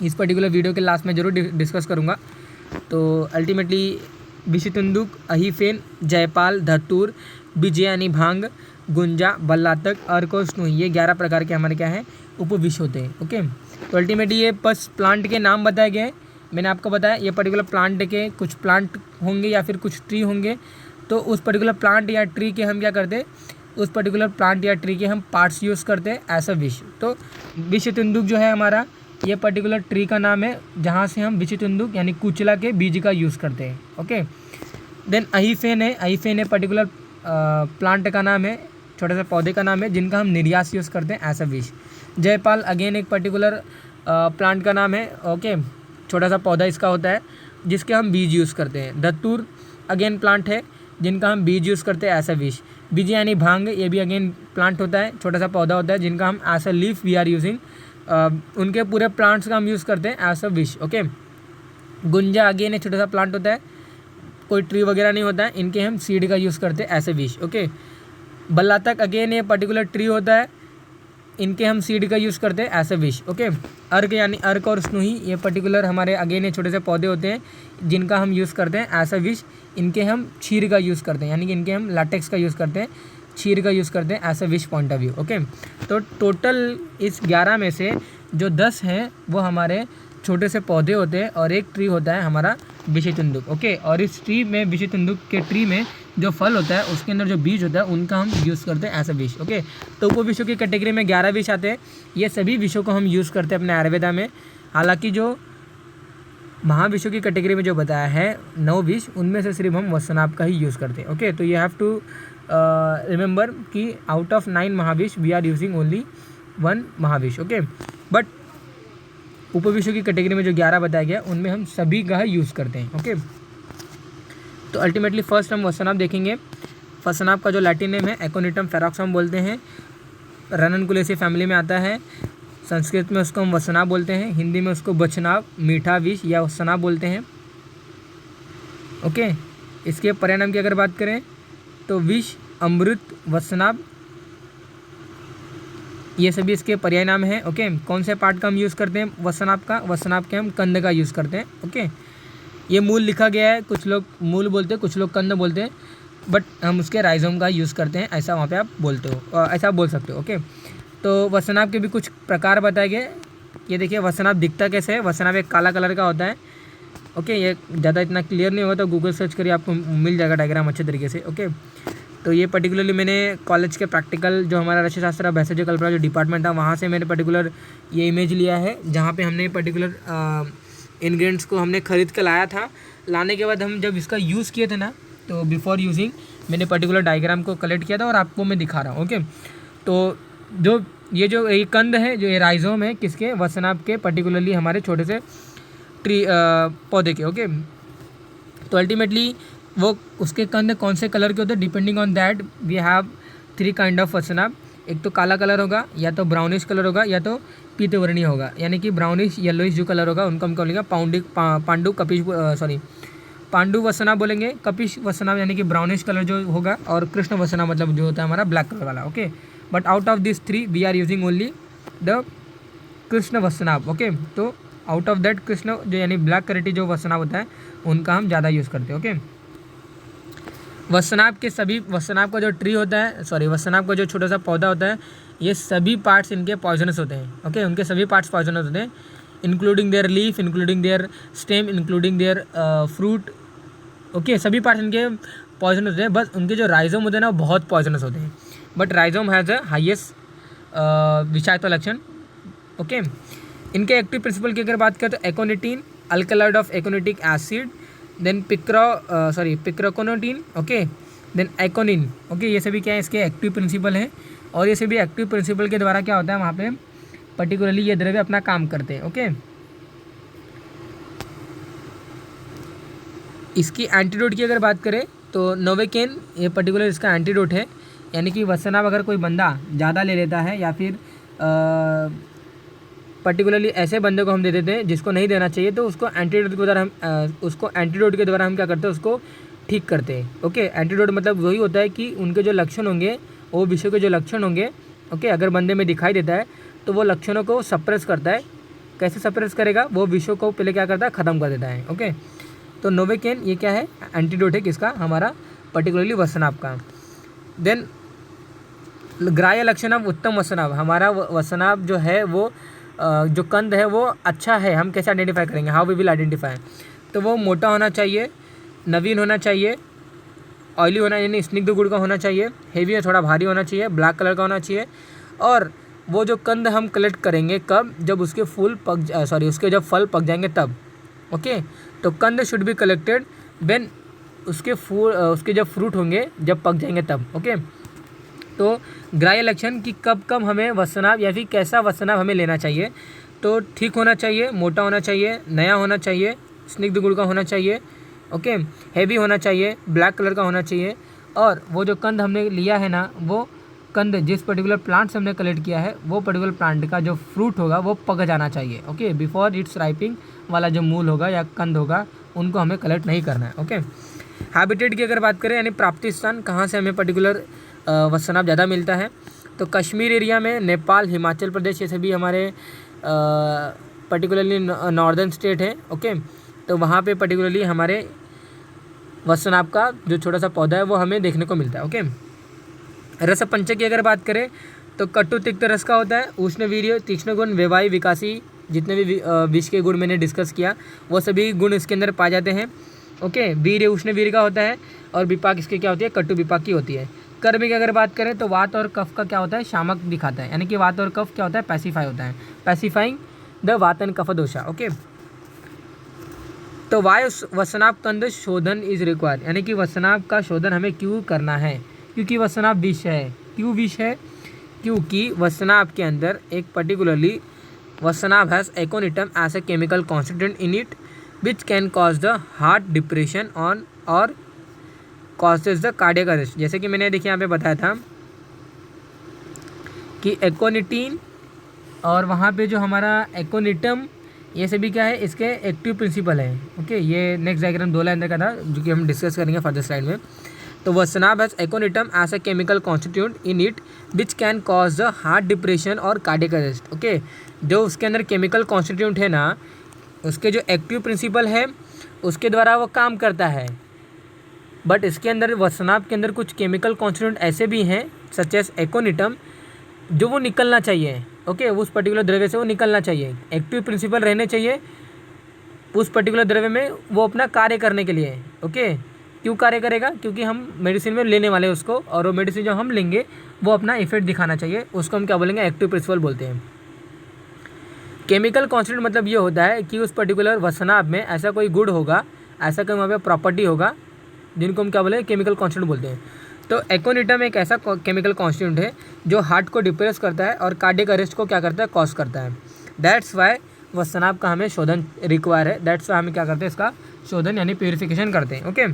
इस पर्टिकुलर वीडियो के लास्ट में ज़रूर डिस्कस करूँगा। तो अल्टीमेटली विषतुंदुक, अहीफेन, जयपाल, धतूर, बिजयानी, भांग, गुंजा, बल्लातक, अर्क और स्नूही, ये 11 प्रकार के हमारे क्या हैं उपविष होते हैं। ओके, तो अल्टीमेटली ये बस प्लांट के नाम बताए गए हैं। मैंने आपको बताया ये पर्टिकुलर प्लांट के कुछ प्लांट होंगे या फिर कुछ ट्री होंगे, तो उस पर्टिकुलर प्लांट या ट्री के हम क्या करते हैं, उस पर्टिकुलर प्लांट या ट्री के हम पार्ट्स यूज़ करते हैं एज अ विष। तो विषतुंदुक जो है हमारा ये पर्टिकुलर ट्री का नाम है जहाँ से हम विषतुंदुक यानी कुचला के बीज का यूज़ करते हैं। ओके, देन अहीफेन है, अहीफेन है पर्टिकुलर प्लांट का नाम है, छोटा सा पौधे का नाम है जिनका हम निर्यास यूज़ करते हैं एज अ विष। जयपाल अगेन एक पर्टिकुलर प्लांट का नाम है। ओके, छोटा सा पौधा इसका होता है जिसके हम बीज यूज़ करते हैं। धतूर अगेन प्लांट है जिनका हम बीज यूज़ करते हैं एज अ विष। बीज यानी भांग, ये भी अगेन प्लांट होता है, छोटा सा पौधा होता है जिनका हम as a leaf we are using, उनके पूरे प्लांट्स का हम यूज़ करते हैं एज अ विष। ओके, गुंजा अगेन एक छोटा सा प्लांट होता है, कोई ट्री वगैरह नहीं होता है, इनके हम सीड का यूज़ करते हैं एज अ विष। ओके, बल्लातक अगेन ये पर्टिकुलर ट्री होता है, इनके हम सीड का यूज़ करते हैं एज अ विष। ओके, अर्क यानी अर्क और स्नूही ये पर्टिकुलर हमारे अगेन ये छोटे से पौधे होते हैं जिनका हम यूज़ करते हैं एज अ विष, इनके हम क्षीर का यूज़ करते हैं, यानी कि इनके हम लाटेक्स का यूज़ करते हैं, क्षीर का यूज़ करते हैं एज अ विष पॉइंट ऑफ व्यू। ओके, तो टोटल इस 11 में से जो 10 हैं वो हमारे छोटे से पौधे होते हैं और एक ट्री होता है हमारा विषतुंदुक। ओके, और इस ट्री में विषतुंदुक के ट्री में जो फल होता है उसके अंदर जो बीज होता है उनका हम यूज़ करते हैं एज अ विष। ओके, तो उपविषों की कैटेगरी में 11 विष आते हैं, ये सभी विषों को हम यूज़ करते हैं अपने आयुर्वेदा में। हालांकि जो महाविषों की कैटेगरी में जो बताया है 9 विष, उनमें से सिर्फ हम वत्सनाभ का ही यूज़ करते हैं। ओके, तो यू हैव टू रिमेंबर कि आउट ऑफ 9 महाविष वी आर यूजिंग ओनली 1 महाविष। ओके, बट उपविषों की कैटेगरी में जो 11 बताया गया उनमें हम सभी का यूज़ करते हैं। ओके, तो अल्टीमेटली फर्स्ट हम वत्सनाभ देखेंगे। वत्सनाभ का जो लैटिन नेम है एकोनिटम फेरोक्सम बोलते हैं, रननकुलेसी फैमिली में आता है। संस्कृत में उसको हम वत्सनाभ बोलते हैं, हिंदी में उसको बचनाभ, मीठा विष या वत्सनाभ बोलते हैं। ओके, इसके परिणाम की अगर बात करें तो विष, अमृत, वत्सनाभ ये सभी इसके पर्याय नाम हैं। ओके, कौन से पार्ट का हम यूज़ करते हैं वसनाभ का? वसनाभ के हम कंद का यूज़ करते हैं। ओके, ये मूल लिखा गया है, कुछ लोग मूल बोलते हैं, कुछ लोग कंद बोलते हैं, बट हम उसके राइजोम का यूज़ करते हैं, ऐसा वहाँ पे आप बोलते हो, ऐसा आप बोल सकते हो। ओके, तो वसनाभ के भी कुछ प्रकार बताए गए। ये देखिए वसनाभ दिखता कैसे है। वसनाभ एक काला कलर का होता है। ओके, ये ज़्यादा इतना क्लियर नहीं होगा तो गूगल सर्च करिए, आपको मिल जाएगा डायग्राम अच्छे तरीके से। ओके, तो ये पर्टिकुलरली मैंने कॉलेज के प्रैक्टिकल जो हमारा रसायन शास्त्र भैंसज कल्पना जो डिपार्टमेंट था वहाँ से मैंने पर्टिकुलर ये इमेज लिया है, जहाँ पे हमने पर्टिकुलर इंग्रेडिएंट्स को हमने ख़रीद के लाया था। लाने के बाद हम जब इसका यूज़ किए थे ना, तो बिफोर यूजिंग मैंने पर्टिकुलर डायग्राम को कलेक्ट किया था और आपको मैं दिखा रहा हूँ। ओके, तो जो ये कंद है, जो ये राइजोम है किसके? वसनाभ के, पर्टिकुलरली हमारे छोटे से ट्री पौधे के। ओके, तो अल्टीमेटली वो उसके कंद कौन से कलर के होते हैं? Depending on that we have 3 kind of वसनाभ। एक तो काला कलर होगा, या तो ब्राउनिश कलर होगा, या तो पीते वर्णीय होगा। यानी कि ब्राउनिश येलोइश जो कलर होगा उनको हम बोलेंगे पांडु कपिश पांडु वसनाभ बोलेंगे। कपिश वसनाभ यानी कि ब्राउनिश कलर जो होगा, और कृष्ण वसनाभ मतलब जो होता है हमारा ब्लैक कलर वाला। Okay, but out of this 3 we are using only the कृष्ण वसनाभ। ओके, तो आउट ऑफ दैट कृष्ण जो यानी ब्लैक करेटी जो वसनाभ होता है उनका हम ज़्यादा यूज़ करते हैं। ओके, वसनाभ के सभी, वसनाभ का जो ट्री होता है, वसनाभ का जो छोटा सा पौधा होता है, ये सभी पार्ट्स इनके पॉइजनस होते हैं। ओके, उनके सभी पार्ट्स पॉइजनस होते हैं, including there leaf, including there stem, including there fruit. Okay, सभी पार्ट्स इनके पॉइजनस होते हैं, बस उनके जो राइजोम होते हैं ना वो बहुत पॉइजनस होते हैं। But rhizome has a highest विषाक्त लक्षण। ओके, इनके एक्टिव प्रिंसिपल की अगर बात करें तो aconitine, alkaloid of aconitic acid, then picraconitine. Okay, then aconine. Okay, ये सभी क्या है? इसके एक्टिव प्रिंसिपल हैं, और ये सभी एक्टिव प्रिंसिपल के द्वारा क्या होता है वहाँ पे पर्टिकुलरली ये द्रव्य अपना काम करते हैं। ओके, इसकी एंटीडोट की अगर बात करें तो नोवेकेन ये पर्टिकुलर इसका एंटीडोट है। यानी कि वसनाभ अगर कोई बंदा ज़्यादा ले लेता है, या फिर पर्टिकुलरली ऐसे बंदे को हम दे देते हैं जिसको नहीं देना चाहिए, तो उसको एंटीडोट के द्वारा हम क्या करते हैं? उसको ठीक करते हैं। ओके, एंटीडोट मतलब वही होता है कि उनके जो लक्षण होंगे, वो विषय के जो लक्षण होंगे, ओके, अगर बंदे में दिखाई देता है तो वो लक्षणों को सप्रेस करता है। कैसे सप्रेस करेगा? वो विषयों को पहले क्या करता है? ख़त्म कर देता है। ओके, तो नोवेकेन ये क्या है? एंटीडोट है किसका? हमारा पर्टिकुलरली वसनाभ का। देन ग्राह्य लक्षण ऑफ उत्तम वसनाभ, हमारा वसनाभ जो है वो जो कंद है वो अच्छा है। हम कैसे आइडेंटिफाई करेंगे? How we will identify? तो वो मोटा होना चाहिए, नवीन होना चाहिए, ऑयली होना यानी स्निग्ध गुण का होना चाहिए, हेवी है थोड़ा भारी होना चाहिए, ब्लैक कलर का होना चाहिए। और वो जो कंद हम कलेक्ट करेंगे कब? जब उसके उसके जब फल पक जाएंगे तब। ओके, तो कंद शुड बी कलेक्टेड व्हेन उसके जब फ्रूट होंगे, जब पक जाएंगे तब। ओके, तो ग्राह्य लक्षण कि कब कब हमें वसनाभ या फिर कैसा वसनाभ हमें लेना चाहिए? तो ठीक होना चाहिए, मोटा होना चाहिए, नया होना चाहिए, स्निग्ध गुण का होना चाहिए। ओके, हेवी होना चाहिए, ब्लैक कलर का होना चाहिए। और वो जो कंद हमने लिया है ना, वो कंद जिस पर्टिकुलर प्लांट से हमने कलेक्ट किया है, वो पर्टिकुलर प्लांट का जो फ्रूट होगा वो पक जाना चाहिए। ओके, बिफोर इट्स राइपिंग वाला जो मूल होगा या कंद होगा उनको हमें कलेक्ट नहीं करना है। ओके, हैबिटेट की अगर बात करें यानी प्राप्ति स्थान, कहाँ से हमें पर्टिकुलर वसनाभ ज़्यादा मिलता है? तो कश्मीर एरिया में, नेपाल, हिमाचल प्रदेश, ये सभी हमारे पर्टिकुलरली नॉर्दर्न स्टेट है। ओके, तो वहाँ पे पर्टिकुलरली हमारे वसनाभ का जो छोटा सा पौधा है वो हमें देखने को मिलता है। ओके, रस पंचक की अगर बात करें तो कटु तिक्त रस का होता है, उष्ण वीर्य, तीक्ष्ण गुण, वेवाई, विकासी, जितने भी विष के गुण मैंने डिस्कस किया वो सभी गुण इसके अंदर पाए जाते हैं। ओके, वीर्य उष्ण वीर्य का होता है, और विपाक इसकी क्या होती है? कटु विपाक की होती है। कर्म की अगर बात करें तो वात और कफ का क्या होता है? शामक दिखाता है। यानी कि वात और कफ क्या होता है? पैसिफाई होता है, पैसिफाइंग द वात एंड कफ दोषा। ओके, तो वाय वसनाभ कंद शोधन इज रिक्वायर्ड, यानी कि वसनाभ का शोधन हमें क्यों करना है? क्योंकि वसनाभ विष है। क्यों विष है? क्योंकि वसनाभ के अंदर एक पर्टिकुलरली वसनाभ has aconitum as a chemical constituent in it which can cause the heart depression on और कॉजेज द कार्डियक अरेस्ट। जैसे कि मैंने देखिए यहाँ पे बताया था कि एकोनिटीन और वहाँ पे जो हमारा एकोनिटम, ये सभी क्या है? इसके एक्टिव प्रिंसिपल है। ओके, ये नेक्स्ट डायग्राम 2 लाइन का था जो कि हम डिस्कस करेंगे फर्दर स्लाइड में। तो वसनाभ has aconitum as a chemical constitute in it which can cause the heart depression और कार्डियक अरेस्ट। ओके, जो उसके अंदर केमिकल कॉन्स्टिट्यूट है ना, उसके जो एक्टिव प्रिंसिपल है उसके द्वारा वो काम करता है, बट इसके अंदर वसनाभ के अंदर कुछ केमिकल कॉन्स्टिट्यूट ऐसे भी हैं सच एज एकोनिटम जो वो निकलना चाहिए। ओके, उस पर्टिकुलर द्रव्य से वो निकलना चाहिए, एक्टिव प्रिंसिपल रहने चाहिए उस पर्टिकुलर द्रव्य में वो अपना कार्य करने के लिए। ओके, क्यों कार्य करेगा? क्योंकि हम मेडिसिन में लेने वाले हैं उसको, और वो मेडिसिन जो हम लेंगे वो अपना इफेक्ट दिखाना चाहिए, उसको हम क्या बोलेंगे? एक्टिव प्रिंसिपल बोलते हैं। केमिकल कॉन्स्टिट्यूट मतलब ये होता है कि उस पर्टिकुलर वसनाभ में ऐसा कोई गुण होगा, ऐसा कोई वहाँ पे प्रॉपर्टी होगा जिनको हम क्या बोलेंगे? केमिकल कॉन्स्टिट्यूट बोलते हैं। तो एकोनिटम एक ऐसा केमिकल कॉन्स्टिट्यूट है जो हार्ट को डिप्रेस करता है और कार्डियक अरेस्ट को क्या करता है? कॉज करता है। दैट्स वाई वसनाभ का हमें शोधन रिक्वायर है, दैट्स वाई हमें क्या करते हैं? इसका शोधन यानी प्यूरिफिकेशन करते हैं। ओके,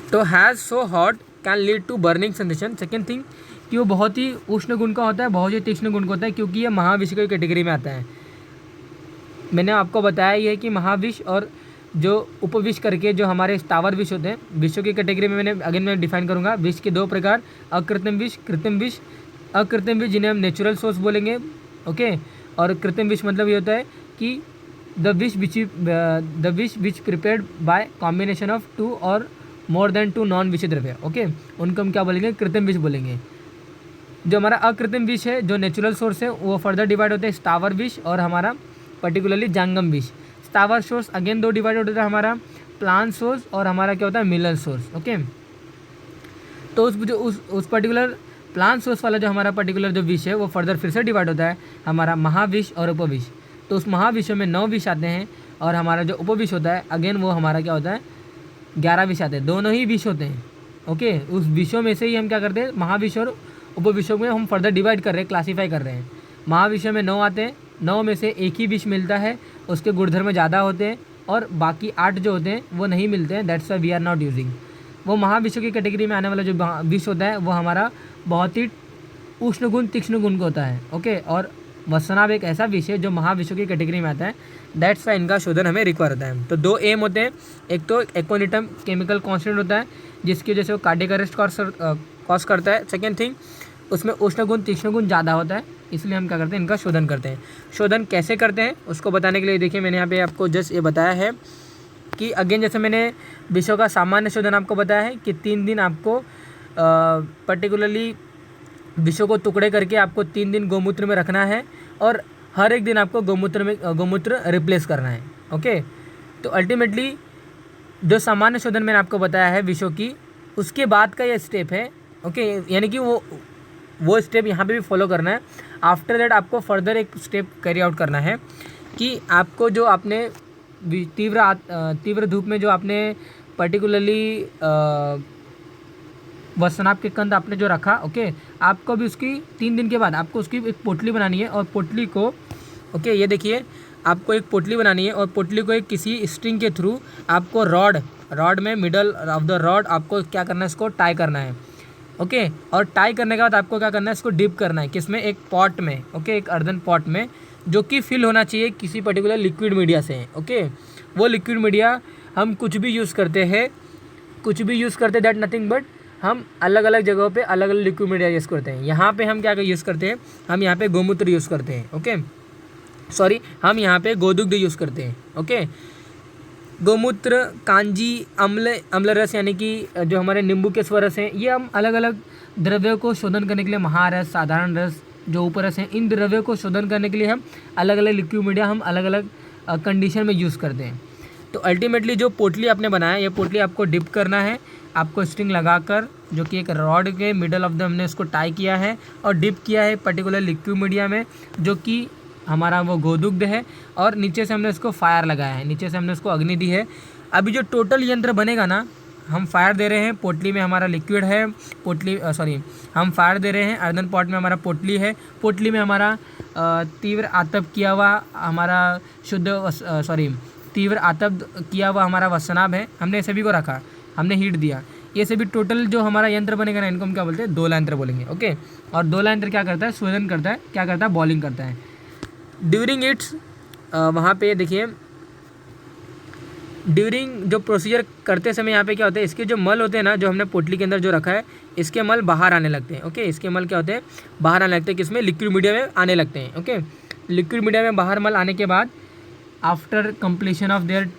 तो has so hot can lead to burning sensation. Second thing कि वो बहुत ही उष्ण गुण का होता है, बहुत ही तीक्ष्ण गुण का होता है, क्योंकि ये महाविष की कैटेगरी में आता है। मैंने आपको बताया ये है कि महाविष और जो उपविष करके जो हमारे स्थावर विष होते हैं, विषों की कैटेगरी में मैं डिफाइन करूँगा। विष के दो प्रकार, अकृत्रिम विष, कृत्रिम विष। अकृत्रिम विष जिन्हें हम नेचुरल सोर्स बोलेंगे। ओके, और कृत्रिम विष मतलब ये होता है कि द विष which prepared by combination of two और मोर देन टू नॉन विषय द्रव्य। ओके, उनको हम क्या बोलेंगे? कृत्रिम विष बोलेंगे। जो हमारा अकृत्रिम विष है, जो नेचुरल सोर्स है, वो फर्दर डिवाइड होते हैं स्थावर विष और हमारा पर्टिकुलर्ली जांगम विष। स्थावर सोर्स अगेन दो डिवाइड होता है, हमारा प्लांट सोर्स और हमारा क्या होता है? Mineral source. ओके, तो उस पर्टिकुलर प्लांट सोर्स वाला जो हमारा पर्टिकुलर जो विष है वो फर्दर फिर से डिवाइड होता है हमारा महाविष और उपविष। तो उस महाविषों में 9 विष आते हैं और हमारा जो उपविष होता है अगेन वो हमारा क्या होता है? 11 विष आते हैं, दोनों ही विष होते हैं। ओके, उस विषयों में से ही हम क्या करते हैं? महाविष और उपविषयों में हम फर्दर डिवाइड कर रहे हैं, क्लासीफाई कर रहे हैं। महाविषयों में 9 आते हैं, 9 में से एक ही विष मिलता है, उसके गुणधर्म ज़्यादा होते हैं, और बाकी 8 जो होते हैं वो नहीं मिलते हैं, that's why we are not using. वो महाविषयों की कैटेगरी में आने वाला जो विष होता है वो हमारा बहुत ही उष्ण गुण तीक्ष्ण गुण का होता है। ओके, और वसनाभ एक ऐसा विष है जो महाविषयों की कैटेगरी में आता है, दैट्स वाई इनका शोधन हमें रिक्वायर होता है। तो 2 एम होते हैं, एक तो एकोनिटम केमिकल कॉन्स्टेंट होता है जिसकी वजह से वो कार्डियक अरेस्ट कॉज करता है। सेकेंड थिंग, उसमें उष्ण गुण तीक्ष्ण गुण ज़्यादा होता है, इसलिए हम क्या करते हैं? इनका शोधन करते हैं। शोधन कैसे करते हैं उसको बताने के लिए देखिए मैंने यहाँ पे आपको जस्ट ये बताया है कि अगेन जैसे मैंने विषयों का सामान्य शोधन आपको बताया है कि 3 दिन आपको पर्टिकुलरली विषयों को टुकड़े करके आपको 3 दिन गौमूत्र में रखना है और हर एक दिन आपको गौमूत्र रिप्लेस करना है। ओके, तो अल्टीमेटली जो सामान्य शोधन मैंने आपको बताया है विषयों की, उसके बाद का ये स्टेप है। ओके, यानी कि वो स्टेप यहाँ पे भी फॉलो करना है। आफ्टर दैट आपको एक स्टेप कैरी आउट करना है कि आपको जो आपने तीव्र धूप में जो आपने पर्टिकुलरली वसनाभ के कंद आपने जो रखा, ओके, आपको भी उसकी 3 दिन के बाद आपको उसकी एक पोटली बनानी है, और पोटली को ओके ये देखिए आपको एक पोटली बनानी है, और पोटली को एक किसी स्ट्रिंग के थ्रू आपको रॉड में मिडल ऑफ द रॉड आपको क्या करना है? इसको टाई करना है। ओके, और टाई करने के बाद आपको क्या करना है? इसको डिप करना है किसमें? एक पॉट में। ओके, एक अर्दन पॉट में जो कि फिल होना चाहिए किसी पर्टिकुलर लिक्विड मीडिया से। ओके, वो लिक्विड मीडिया हम कुछ भी यूज़ करते दैट नथिंग बट हम अलग अलग जगहों पे अलग अलग लिक्विड मीडिया यूज़ करते हैं। यहाँ पे हम क्या यूज़ करते हैं? हम यहाँ पे गौमूत्र यूज़ करते हैं। ओके, सॉरी, हम यहाँ पे गोदुग्ध यूज़ करते हैं। ओके, गौमूत्र, कांजी, अम्ल रस यानी कि जो हमारे नींबू के स्वरस हैं, ये हम अलग अलग द्रव्यों को शोधन करने के लिए, महारस, साधारण रस, जो उपरस हैं, इन द्रव्यों को शोधन करने के लिए हम अलग अलग लिक्विड मीडिया हम अलग अलग कंडीशन में यूज़ करते हैं। तो अल्टीमेटली जो पोटली आपने बनाया, ये पोटली आपको डिप करना है, आपको स्ट्रिंग लगाकर, जो कि एक रॉड के मिडल ऑफ द हमने उसको टाई किया है और डिप किया है पर्टिकुलर लिक्विड मीडिया में, जो कि हमारा वो गोदुग्ध है, और नीचे से हमने उसको फायर लगाया है, नीचे से हमने उसको अग्नि दी है। अभी जो टोटल यंत्र बनेगा ना, हम फायर दे रहे हैं, पोटली में हमारा लिक्विड है, हम फायर दे रहे हैं, अर्दन पॉट में हमारा पोटली है, पोटली में हमारा तीव्र आतप किया हुआ हमारा वसनाभ है, हमने सभी को रखा, हमने हीट दिया। ये सभी टोटल जो हमारा यंत्र बनेगा ना, इनको हम क्या बोलते हैं? दोला यंत्र बोलेंगे। ओके, और दोला यंत्र क्या करता है? शोधन करता है, क्या करता है? बॉलिंग करता है। ड्यूरिंग इट्स वहाँ पे देखिए ड्यूरिंग जो प्रोसीजर करते समय यहाँ पे क्या होता है, इसके जो मल होते हैं ना, जो हमने पोटली के अंदर जो रखा है, इसके मल बाहर आने लगते हैं। ओके, इसके मल क्या होते हैं, बाहर आने लगते हैं, किसमें, लिक्विड मीडिया में आने लगते हैं। ओके, लिक्विड मीडिया में बाहर मल आने के बाद after completion of their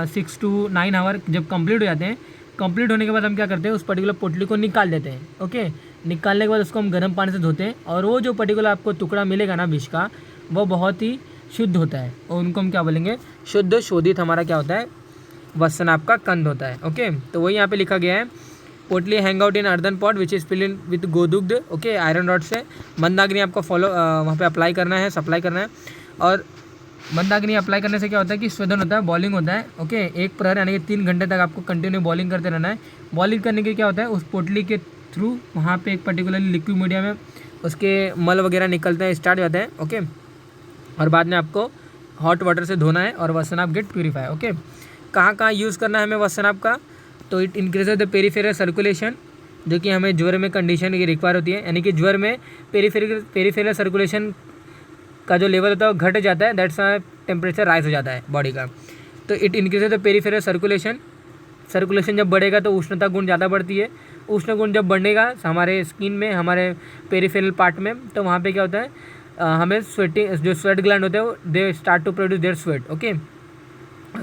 6 to 9 hour जब कंप्लीट हो जाते हैं, कंप्लीट होने के बाद हम क्या करते हैं, उस पर्टिकुलर पोटली को निकाल देते हैं। ओके, निकालने के बाद उसको हम गर्म पानी से धोते हैं, और वो जो पर्टिकुलर आपको टुकड़ा मिलेगा ना विष का, वो बहुत ही शुद्ध होता है, और उनको हम क्या बोलेंगे, शुद्ध शोधित हमारा क्या होता है, वत्सनाभ का कंद होता है। ओके, तो वही यहाँ पे लिखा गया है, पोटली hang out in earthen pot which is filled with गोदुग्ध। ओके, आयरन रॉड से मंदाग्नि आपको फॉलो वहाँ पे अप्लाई करना है, सप्लाई करना है। और मंदाग्नि अप्लाई करने से क्या होता है कि स्वेदन होता है, बॉलिंग होता है। ओके, एक प्रहर यानी कि 3 घंटे तक आपको कंटिन्यू बॉलिंग करते रहना है। बॉलिंग करने के क्या होता है, उस पोटली के थ्रू वहाँ पे एक पर्टिकुलर लिक्विड मीडिया में उसके मल वगैरह निकलते हैं, स्टार्ट हो जाते हैं। ओके, और बाद में आपको हॉट वाटर से धोना है और वत्सनाभ गेट प्यूरीफाई। ओके, कहाँ यूज़ करना है हमें वत्सनाभ का, तो it increases the peripheral circulation, जो कि हमें ज्वर में कंडीशन की रिक्वायर होती है, यानी कि ज्वर में पेरीफेरल सर्कुलेशन का जो लेवल होता है वो घट जाता है, दैट्स टेम्परेचर राइज हो जाता है बॉडी का। तो it increases the peripheral circulation जब बढ़ेगा तो उष्णता गुण ज़्यादा बढ़ती है। उष्ण गुण जब बढ़ेगा हमारे स्किन में, हमारे पेरीफेरल पार्ट में, तो वहाँ पे क्या होता है, हमें स्वेटिंग, जो स्वेट ग्लैंड होते हैं वो they start to produce their sweat. Okay,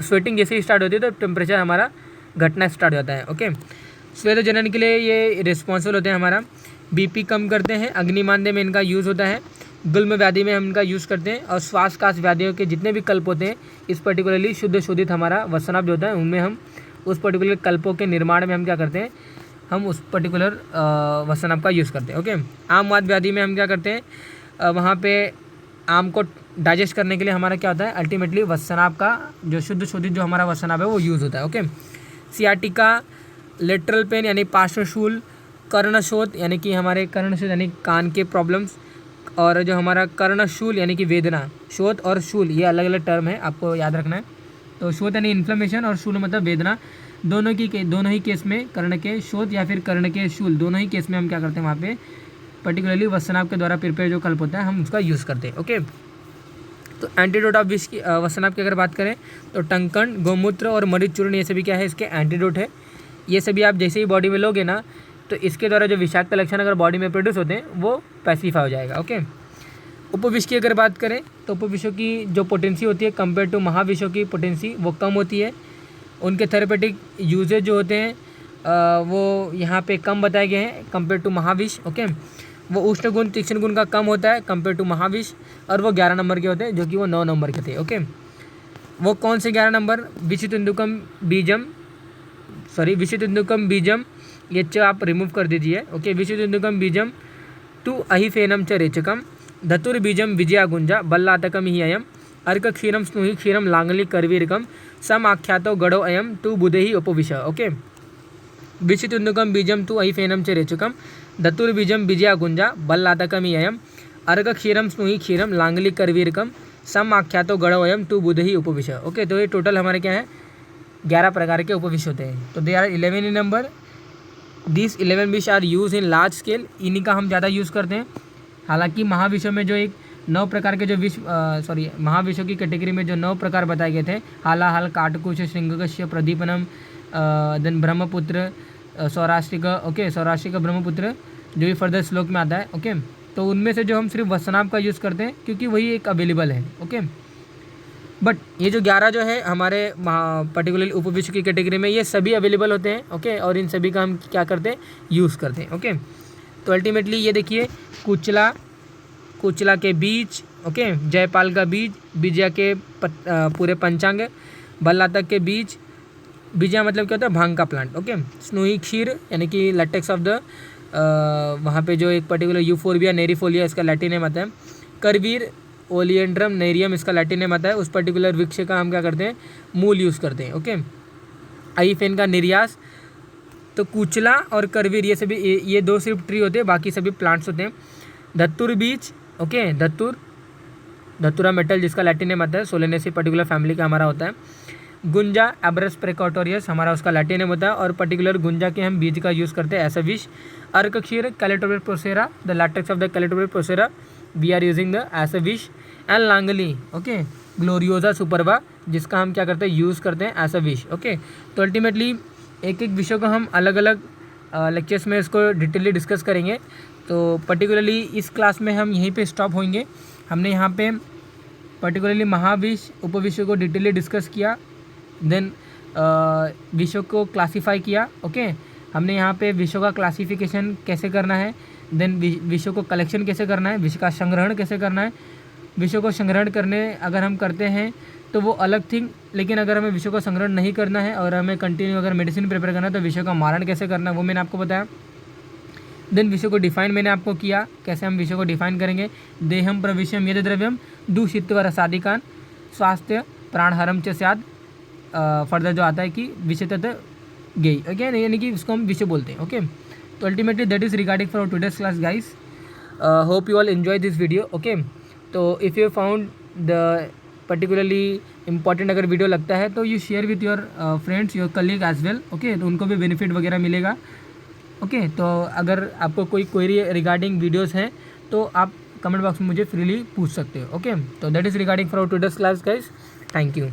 sweating जैसे ही स्टार्ट होती है तो टेम्परेचर हमारा घटना स्टार्ट हो जाता है। ओके, स्वेद जनन के लिए ये रिस्पॉन्सिबल होते हैं, हमारा बीपी कम करते हैं, अग्निमांद्य में इनका यूज़ होता है, गुल्म व्याधि में हम इनका यूज़ करते हैं, और श्वास काश व्याधियों के जितने भी कल्प होते हैं, इस पर्टिकुलरली शुद्ध शोधित हमारा वत्सनाभ जो होता है, उनमें हम उस पर्टिकुलर कल्पों के निर्माण में हम क्या करते हैं, हम उस पर्टिकुलर वत्सनाभ का यूज़ करते हैं। ओके, आम वात व्याधि में हम क्या करते हैं, वहाँ पे आम को डाइजेस्ट करने के लिए हमारा क्या होता है, अल्टीमेटली वत्सनाभ का जो शुद्ध शोधित जो हमारा वत्सनाभ है वो यूज़ होता है। ओके, सियाटिका, लेटरल पेन यानी पार्श्वशूल, कर्णशोथ यानी कि हमारे कर्णशोथ यानी कान के प्रॉब्लम्स, और जो हमारा कर्णशूल यानी कि वेदना, शोथ और शूल ये अलग अलग टर्म है, आपको याद रखना है। तो शोथ यानी इन्फ्लेमेशन और शूल मतलब वेदना, दोनों ही केस में, कर्ण के शोथ या फिर कर्ण के शूल, दोनों ही केस में हम क्या करते हैं, वहाँ पे पर्टिकुलरली वत्सनाभ के द्वारा प्रिपेयर जो कल्प होता है हम उसका यूज़ करते हैं। ओके, तो एंटीडोट ऑफ विष की वत्सनाभ की अगर बात करें तो टंकन, गौमूत्र और मरीच चूर्ण ये सभी क्या है, इसके एंटीडोट है। ये सभी आप जैसे ही बॉडी में लोगे ना, तो इसके द्वारा जो विषाक्त लक्षण अगर बॉडी में प्रोड्यूस होते हैं वो पैसिफाई हो जाएगा। ओके, उपविष की अगर बात करें तो उपविषों की जो पोटेंसी होती है कंपेयर टू महाविषों की पोटेंसी वो कम होती है। उनके थेरेपेटिक यूजेज जो होते हैं वो यहाँ पे कम बताए गए हैं कंपेयर टू महाविष। ओके, वो उष्ण गुण, तीक्ष्ण गुण का कम होता है कंपेयर टू महाविष, और वो 11 नंबर के होते हैं, जो कि वो 9 नंबर के थे। ओके, वो कौन से 11 नंबर, विषितुंदुकम बीजम, ये च आप रिमूव कर दीजिए। ओके, विषितुंदुकम बीजम तु अहिफेनम च रेचकम, धतुर्बीजम विजया गुंजा, बल्लातकम ही अयम, अर्क क्षीरम स्नुहि क्षीरम लांगली करवीरकम, सम आख्यातो गढ़ो अयम तु बुधे ही उपविश। ओके, विषितुंदुकम बीजम तु अहिफेनम च रेचकम, धतुर्बीजम विजया गुंजा, बल्लातकम ही अयम, अर्क क्षीरम स्नुहि क्षीरम लांगली करवीरकम, सम आख्यातो गढ़ो अयम तु बुधे ही उपविश। ओके, तो ये टोटल हमारे क्या है, 11 प्रकार के उपविष होते हैं। तो they are 11 in number. This 11 विष are use in large scale, इन्हीं का हम ज़्यादा यूज़ करते हैं। हालांकि महाविषों में जो एक 9 प्रकार के जो महाविषों की कैटेगरी में जो 9 प्रकार बताए गए थे, हालाहल, काटकुश, श्रृंगकश्य, प्रदीपनम, देन ब्रह्मपुत्र, सौराष्ट्रिक, ओके, सौराष्ट्रिक ब्रह्मपुत्र, जो भी फर्दर श्लोक में आता है। ओके, तो उनमें से जो हम सिर्फ वत्सनाभ का यूज़ करते हैं क्योंकि वही एक अवेलेबल है। ओके, बट ये जो 11 जो है हमारे पर्टिकुलरली उपविष की कैटेगरी में, ये सभी अवेलेबल होते हैं। ओके, और इन सभी का हम क्या करते हैं, यूज़ करते हैं। ओके, तो अल्टीमेटली ये देखिए, कुचला के बीज, ओके, जयपाल का बीज, विजया के पूरे पंचांग, बल्लातक के बीज, विजया मतलब क्या होता है, भांग का प्लांट। ओके, स्नुही क्षीर यानी कि लैटेक्स ऑफ द वहाँ पे जो एक पर्टिकुलर यूफोर्बिया नेरीफोलिया इसका लैटिन नेम आता है, करवीर ओलियंड्रम नेरियम इसका लैटिन नेम आता है, उस पर्टिकुलर वृक्ष का हम क्या करते हैं, मूल यूज़ करते हैं। ओके, आईफेन का निर्यास, तो कुचला और करवीर ये सभी ये 2 सिर्फ ट्री होते हैं, बाकी सभी प्लांट्स होते हैं। धतुर बीज, ओके, धतुरा मेटल जिसका लैटिन नेम आता है, सोलेनेसी पर्टिकुलर फैमिली का हमारा होता है। गुंजा एब्रस प्रेकॉटोरियस हमारा उसका लैटिन नेम होता है, और पर्टिकुलर गुंजा के हम बीज का यूज़ करते हैं एज अ विश। अर्क क्षीर Calotropis procera, the latex of the Calotropis procera we are using the as a विश। एंड लांगली, ओके, ग्लोरियोसा सुपरबा, जिसका हम क्या करते हैं, यूज़ करते हैं एज अ विश। ओके, तो अल्टीमेटली एक एक विषय को हम अलग अलग लेक्चर्स में इसको डिटेली डिस्कस करेंगे। तो पर्टिकुलरली इस क्लास में हम यहीं पे स्टॉप होंगे। हमने यहाँ पे पर्टिकुलरली महाविष उपविषय को डिटेली डिस्कस किया, देन विषयों को क्लासीफाई किया। ओके, हमने यहाँ पे विषयों का क्लासिफिकेशन कैसे करना है, देन विषयों को कलेक्शन कैसे करना है, विषय का संग्रहण कैसे करना है। विषयों को संग्रहण करने अगर हम करते हैं तो वो अलग थिंग, लेकिन अगर हमें विषयों का संग्रहण नहीं करना है और हमें कंटिन्यू अगर मेडिसिन प्रिपेयर करना है तो विषयों का मारण कैसे करना है वो मैंने आपको बताया। देन विषय को डिफाइन मैंने आपको किया, कैसे हम विषय को डिफाइन करेंगे। देहम प्रविश्यम यद द्रव्यम दूषित्व रसादिकान स्वास्थ्य प्राणहरम च स्याद। फर्दर जो आता है कि विषय तथा गई, ओके, यानी कि इसको हम विषय बोलते हैं। ओके, तो ultimately that is regarding for today's class guys. Hope you all enjoy this video. Okay, तो if you found the particularly important अगर वीडियो लगता है तो you share with your friends, your colleague as well. Okay, तो उनको भी benefit वगैरह मिलेगा। ओके, तो अगर आपको कोई क्वेरी रिगार्डिंग वीडियोस हैं तो आप कमेंट बॉक्स में मुझे फ्रीली पूछ सकते हो। ओके, तो that is regarding for today's class guys. Thank you.